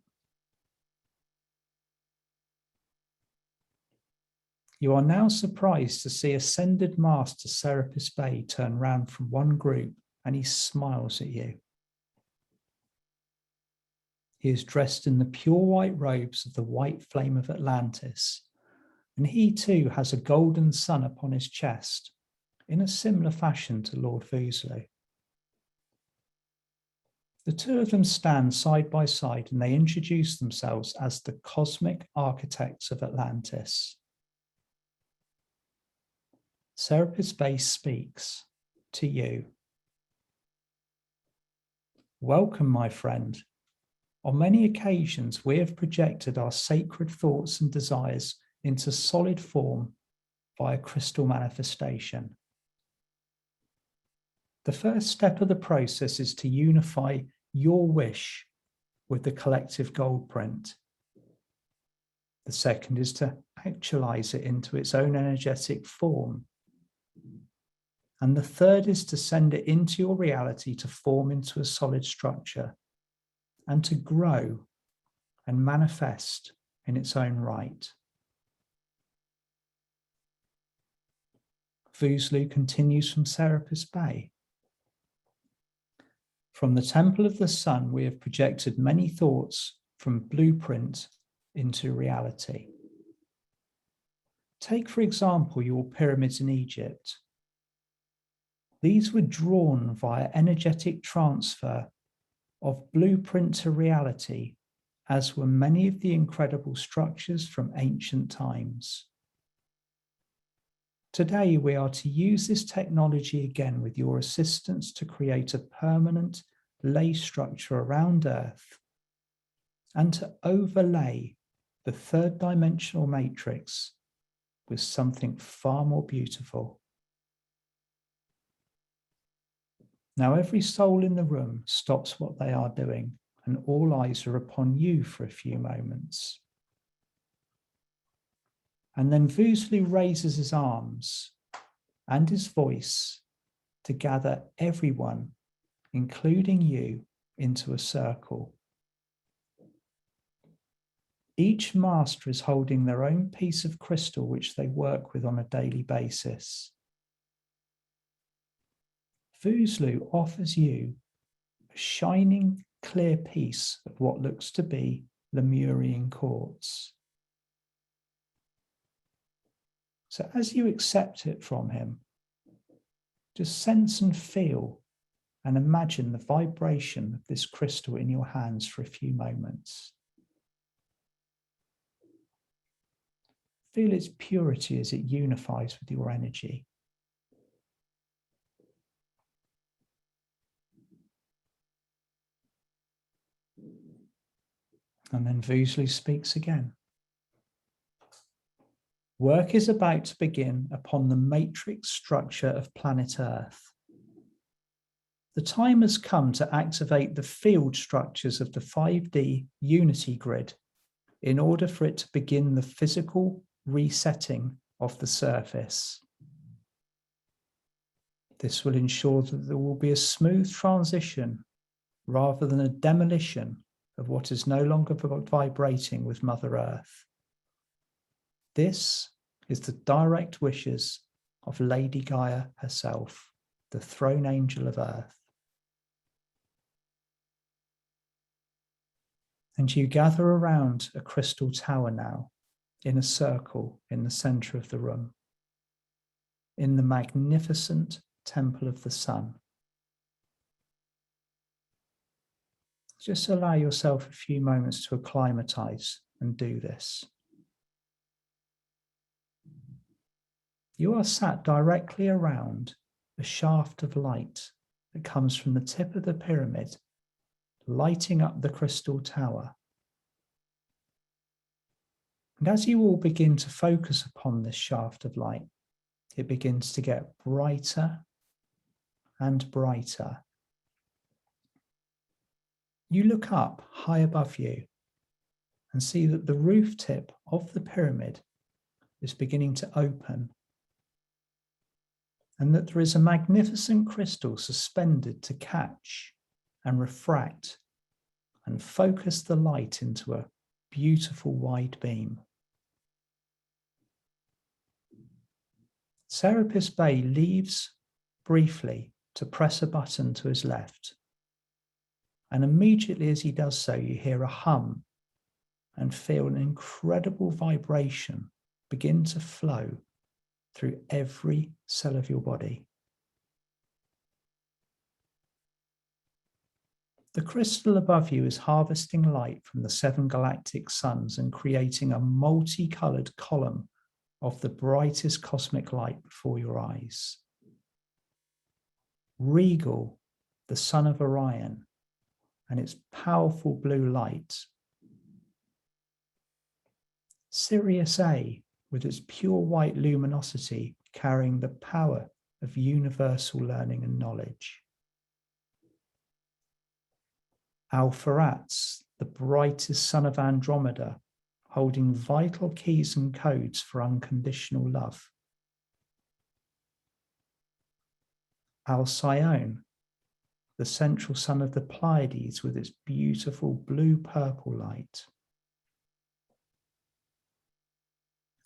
You are now surprised to see Ascended Master Serapis Bey turn round from one group, and he smiles at you. He is dressed in the pure white robes of the white flame of Atlantis, and he too has a golden sun upon his chest, in a similar fashion to Lord Vosloo. The two of them stand side by side, and they introduce themselves as the cosmic architects of Atlantis. Serapis Bey speaks to you. Welcome, my friend. On many occasions, we have projected our sacred thoughts and desires into solid form via crystal manifestation. The first step of the process is to unify your wish with the collective gold print. The second is to actualize it into its own energetic form. And the third is to send it into your reality to form into a solid structure and to grow and manifest in its own right. Vosloo continues from Serapis Bey. From the Temple of the Sun, we have projected many thoughts from blueprint into reality. Take, for example, your pyramids in Egypt. These were drawn via energetic transfer of blueprint to reality, as were many of the incredible structures from ancient times. Today, we are to use this technology again with your assistance to create a permanent lay structure around Earth and to overlay the third dimensional matrix with something far more beautiful. Now every soul in the room stops what they are doing, and all eyes are upon you for a few moments. And then Vosloo raises his arms and his voice to gather everyone, including you, into a circle. Each master is holding their own piece of crystal which they work with on a daily basis. Vosloo offers you a shining, clear piece of what looks to be Lemurian quartz. So as you accept it from him, just sense and feel and imagine the vibration of this crystal in your hands for a few moments. Feel its purity as it unifies with your energy. And then Vosloo speaks again. Work is about to begin upon the matrix structure of planet Earth. the time has come to activate the field structures of the 5D unity grid in order for it to begin the physical resetting of the surface. This will ensure that there will be a smooth transition rather than a demolition of what is no longer vibrating with Mother Earth. This is the direct wishes of Lady Gaia herself, the throne angel of Earth. And you gather around a crystal tower now, in a circle in the center of the room, in the magnificent Temple of the Sun. Just allow yourself a few moments to acclimatize and do this. You are sat directly around a shaft of light that comes from the tip of the pyramid, lighting up the crystal tower. And as you all begin to focus upon this shaft of light, it begins to get brighter and brighter. You look up high above you and see that the roof tip of the pyramid is beginning to open, and that there is a magnificent crystal suspended to catch and refract and focus the light into a beautiful wide beam. Serapis Bey leaves briefly to press a button to his left, and immediately as he does so, you hear a hum and feel an incredible vibration begin to flow through every cell of your body. The crystal above you is harvesting light from the 7 galactic suns and creating a multicolored column of the brightest cosmic light before your eyes. Regal, the son of Orion, and its powerful blue light. Sirius A, with its pure white luminosity, carrying the power of universal learning and knowledge. Alpheratz, the brightest son of Andromeda, holding vital keys and codes for unconditional love. Alcyone, the central sun of the Pleiades, with its beautiful blue-purple light.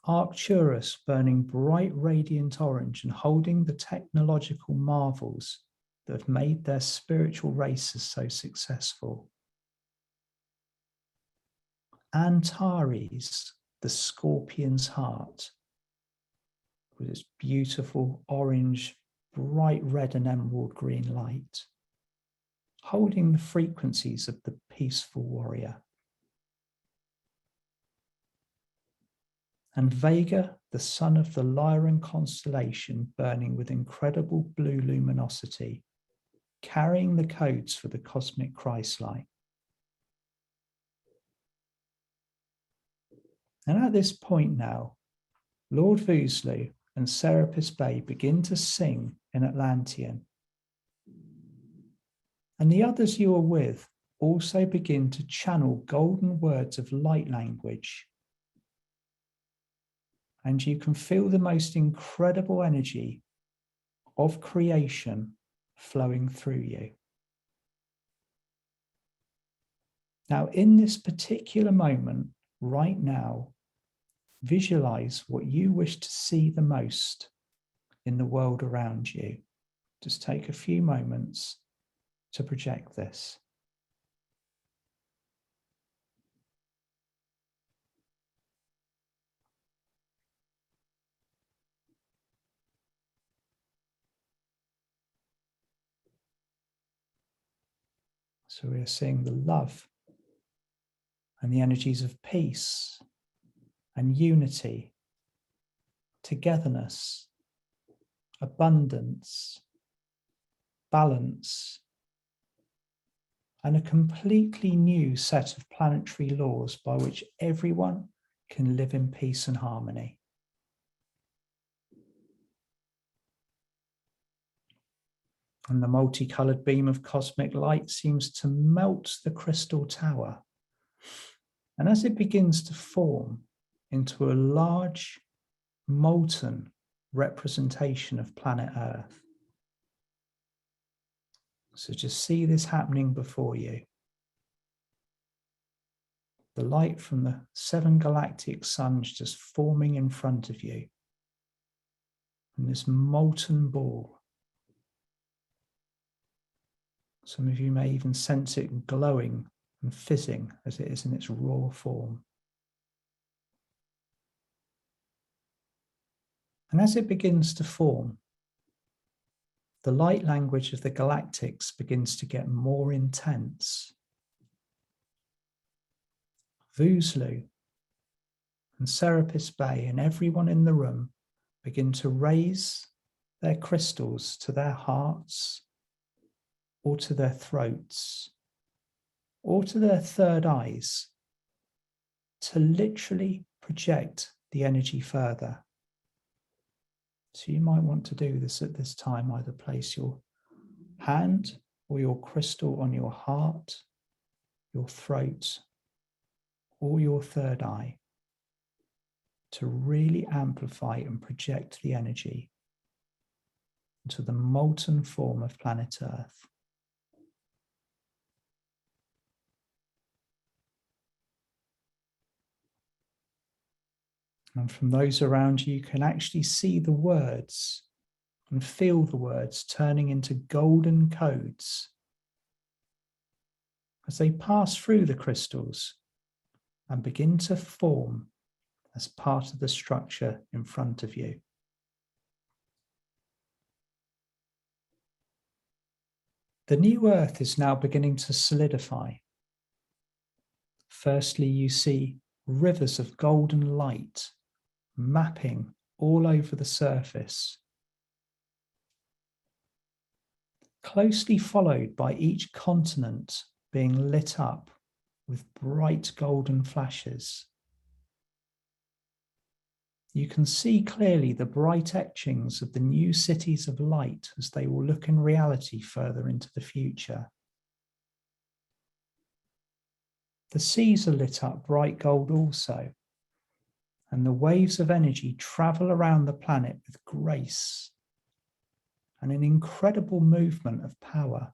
Arcturus, burning bright radiant orange and holding the technological marvels that have made their spiritual races so successful. Antares, the scorpion's heart, with its beautiful orange, bright red and emerald green light, holding the frequencies of the peaceful warrior. And Vega, the sun of the Lyran constellation, burning with incredible blue luminosity, carrying the codes for the cosmic Christ light. And at this point now, Lord Vosloo and Serapis Bey begin to sing in Atlantean. And the others you are with also begin to channel golden words of light language. And you can feel the most incredible energy of creation flowing through you. Now, in this particular moment, right now, visualize what you wish to see the most in the world around you. Just take a few moments to project this. So we are seeing the love and the energies of peace and unity, togetherness, abundance, balance, and a completely new set of planetary laws by which everyone can live in peace and harmony. And the multicolored beam of cosmic light seems to melt the crystal tower. And as it begins to form into a large, molten representation of planet Earth. So just see this happening before you. The light from the 7 galactic suns just forming in front of you. And this molten ball. Some of you may even sense it glowing and fizzing as it is in its raw form. And as it begins to form, the light language of the galactics begins to get more intense. Vuzlu and Serapis Bey and everyone in the room begin to raise their crystals to their hearts or to their throats or to their third eyes to literally project the energy further. So you might want to do this at this time, either place your hand or your crystal on your heart, your throat, or your third eye to really amplify and project the energy into the molten form of planet Earth. And from those around you, you can actually see the words and feel the words turning into golden codes as they pass through the crystals and begin to form as part of the structure in front of you. The new Earth is now beginning to solidify. Firstly, you see rivers of golden light mapping all over the surface, closely followed by each continent being lit up with bright golden flashes. You can see clearly the bright etchings of the new cities of light as they will look in reality further into the future. The seas are lit up bright gold also, and the waves of energy travel around the planet with grace and an incredible movement of power.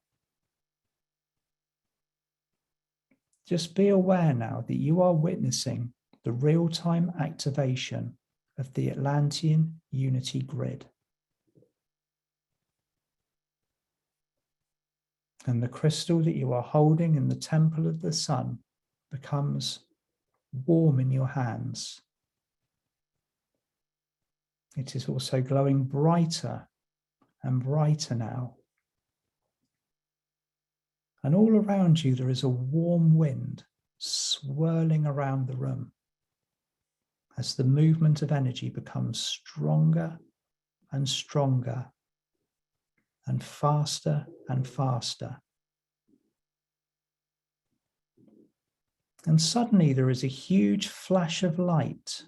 Just be aware now that you are witnessing the real-time activation of the Atlantean Unity Grid. And the crystal that you are holding in the Temple of the Sun becomes warm in your hands. It is also glowing brighter and brighter now. And all around you, there is a warm wind swirling around the room as the movement of energy becomes stronger and stronger and faster and faster. And suddenly there is a huge flash of light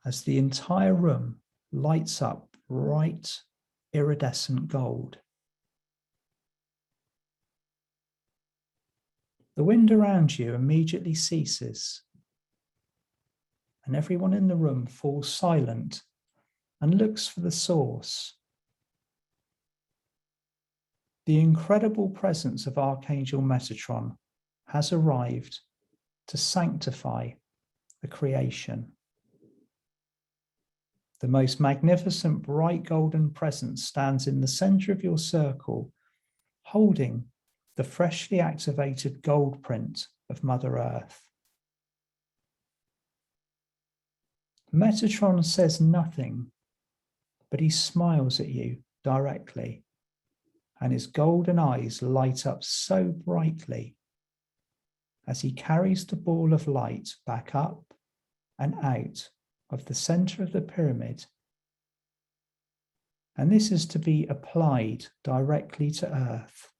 as the entire room lights up bright, iridescent gold. The wind around you immediately ceases, and everyone in the room falls silent and looks for the source. The incredible presence of Archangel Metatron has arrived to sanctify the creation. The most magnificent bright golden presence stands in the center of your circle, holding the freshly activated gold print of Mother Earth. Metatron says nothing, but he smiles at you directly, and his golden eyes light up so brightly as he carries the ball of light back up and out of the center of the pyramid. And this is to be applied directly to Earth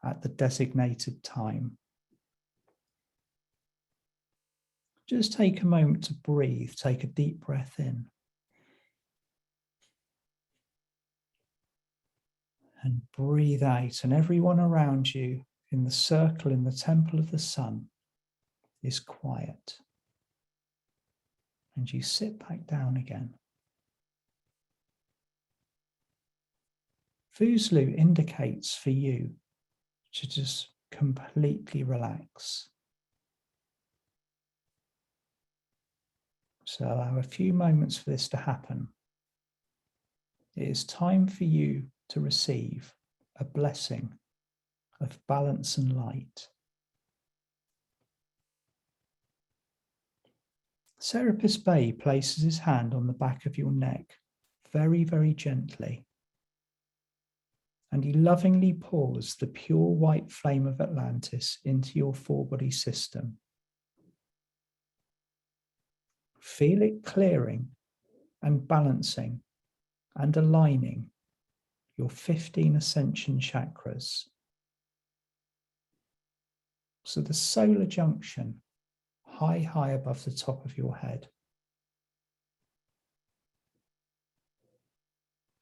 at the designated time. Just take a moment to breathe, take a deep breath in. and breathe out, and everyone around you in the circle in the temple of the sun is quiet. And you sit back down again. Vuslu indicates for you to just completely relax. So allow a few moments for this to happen. It is time for you to receive a blessing of balance and light. Serapis Bey places his hand on the back of your neck very, very gently, and he lovingly pours the pure white flame of Atlantis into your four-body system. Feel it clearing and balancing and aligning your 15 ascension chakras. So the solar junction, high above the top of your head.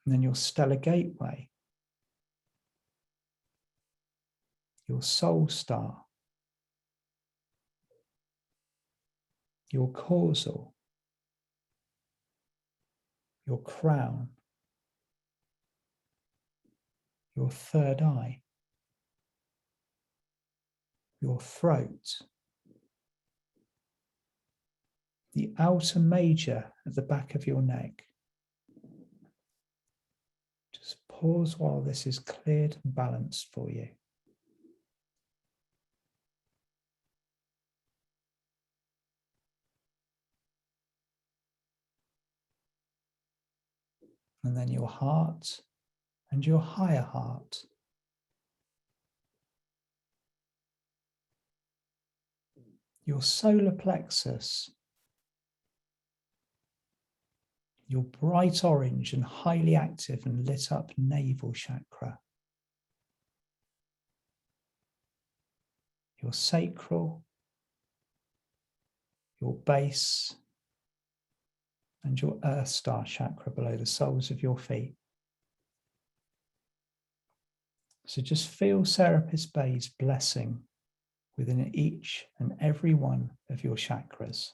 And then your stellar gateway, your soul star, your causal, your crown, your third eye, your throat, the outer major at the back of your neck. Just pause while this is cleared and balanced for you. And then your heart and your higher heart. Your solar plexus, your bright orange and highly active and lit up navel chakra, your sacral, your base, and your earth star chakra below the soles of your feet. So just feel Serapis Bey's blessing within each and every one of your chakras.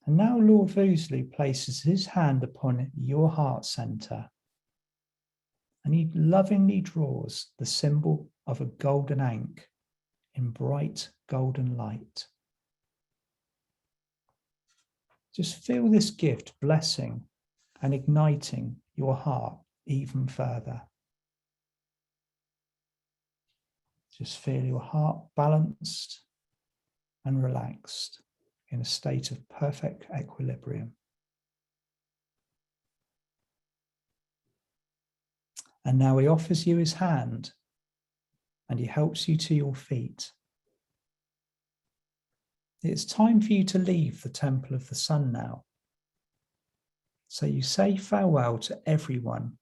And now Lord Vuslu places his hand upon your heart center, and he lovingly draws the symbol of a golden ankh in bright golden light. Just feel this gift blessing and igniting your heart even further. Just feel your heart balanced and relaxed in a state of perfect equilibrium. And now he offers you his hand and he helps you to your feet. It's time for you to leave the Temple of the Sun now. So you say farewell to everyone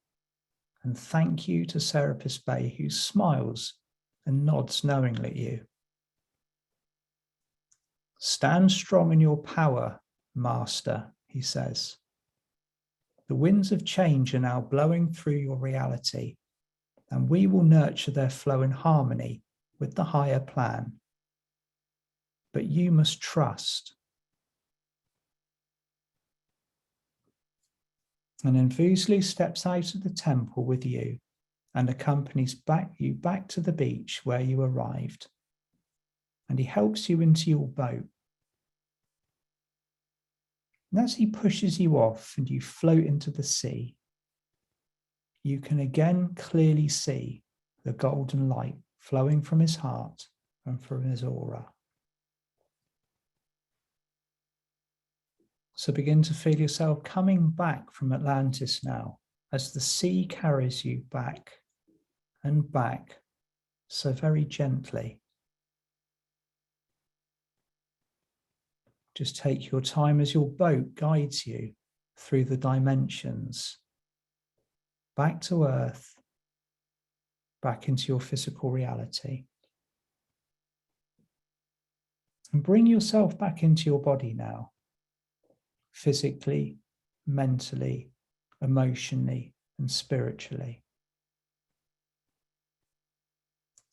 and thank you to Serapis Bey, who smiles and nods knowingly at you. Stand strong in your power, Master, he says. The winds of change are now blowing through your reality, and we will nurture their flow in harmony with the higher plan. But you must trust. And then Vuslu steps out of the temple with you and accompanies you back to the beach where you arrived. And he helps you into your boat. And as he pushes you off and you float into the sea, you can again clearly see the golden light flowing from his heart and from his aura. So begin to feel yourself coming back from Atlantis now as the sea carries you back and back so very gently. Just take your time as your boat guides you through the dimensions, back to Earth, back into your physical reality. And bring yourself back into your body now, physically, mentally, emotionally, and spiritually.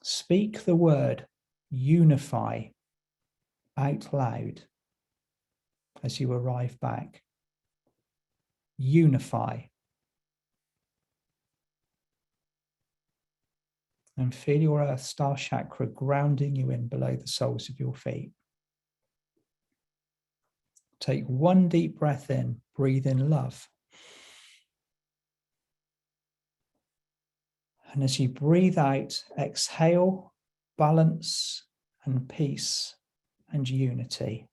Speak the word unify out loud as you arrive back. Unify. And feel your Earth Star chakra grounding you in below the soles of your feet. Take one deep breath in, breathe in love. And as you breathe out, exhale, balance and peace and unity.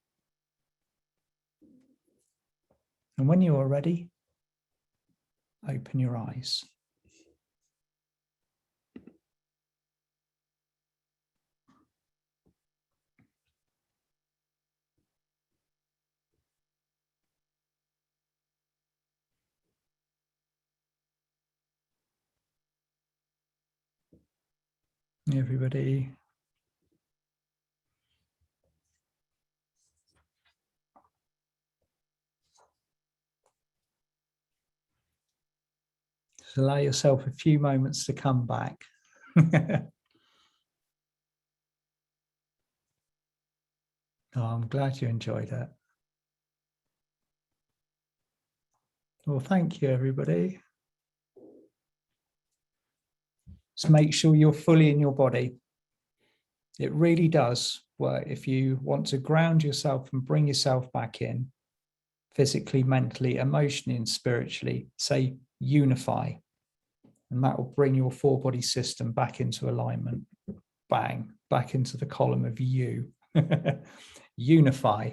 And when you are ready, open your eyes. Everybody. Just allow yourself a few moments to come back. Oh, I'm glad you enjoyed it. Well, thank you, everybody. Just make sure you're fully in your body. It really does work. If you want to ground yourself and bring yourself back in, physically, mentally, emotionally, and spiritually, say unify. And that will bring your four body system back into alignment. Bang, back into the column of you. Unify.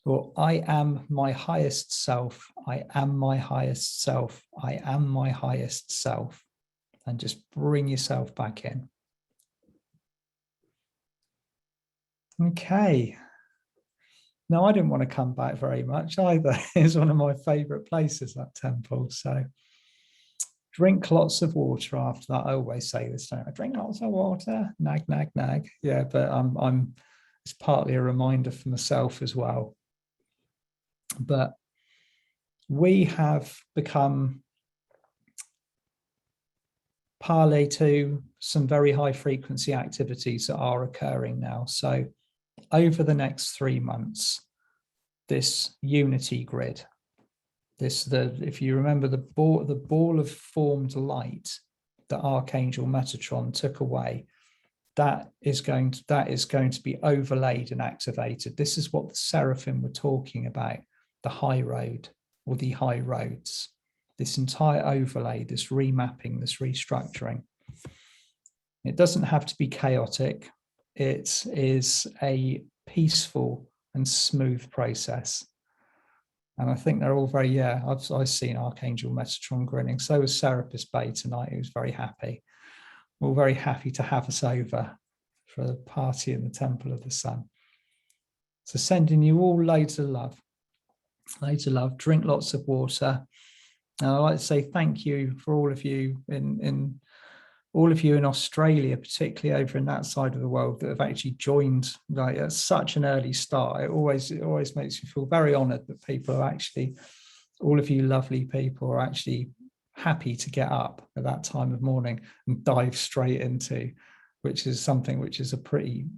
Or I am my highest self. I am my highest self. I am my highest self. And just bring yourself back in. Okay. Now, I didn't want to come back very much either. It's one of my favorite places, that temple. So drink lots of water after that. I always say this, don't I? Drink lots of water. Nag, nag, nag. Yeah, but it's partly a reminder for myself as well. But we have become parley to some very high frequency activities that are occurring now. So over the next 3 months, this unity grid, if you remember the ball of formed light that Archangel Metatron took away, that is going to be overlaid and activated. This is what the Seraphim were talking about, the high road or the high roads. This entire overlay, this remapping, this restructuring. It doesn't have to be chaotic. It is a peaceful and smooth process. And I think they're all very, I've seen Archangel Metatron grinning. So was Serapis Bey tonight. He was very happy. We're all very happy to have us over for the party in the Temple of the Sun. So sending you all loads of love. Loads of love. Drink lots of water. And I'd like to say thank you for all of you in Australia, particularly over in that side of the world, that have actually joined like at such an early start. It always makes me feel very honoured that people are actually, all of you lovely people are actually happy to get up at that time of morning and dive straight into, which is something which is a pretty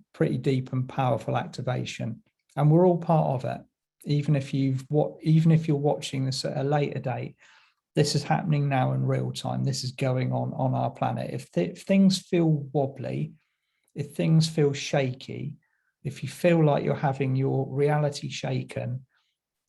deep and powerful activation. And we're all part of it. Even if you're watching this at a later date, this is happening now in real time. This is going on our planet. If things feel wobbly, if things feel shaky, if you feel like you're having your reality shaken,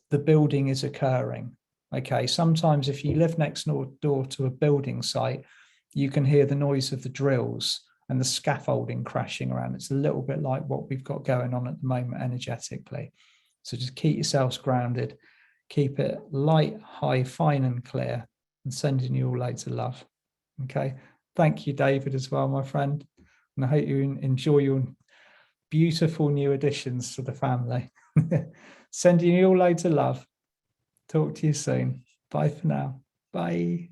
the building is occurring. Okay, sometimes if you live next door to a building site, you can hear the noise of the drills and the scaffolding crashing around. It's a little bit like what we've got going on at the moment energetically. So just keep yourselves grounded. Keep it light, high, fine and clear, and sending you all loads of love. Okay. Thank you, David, as well, my friend. And I hope you enjoy your beautiful new additions to the family. Sending you all loads of love. Talk to you soon. Bye for now. Bye.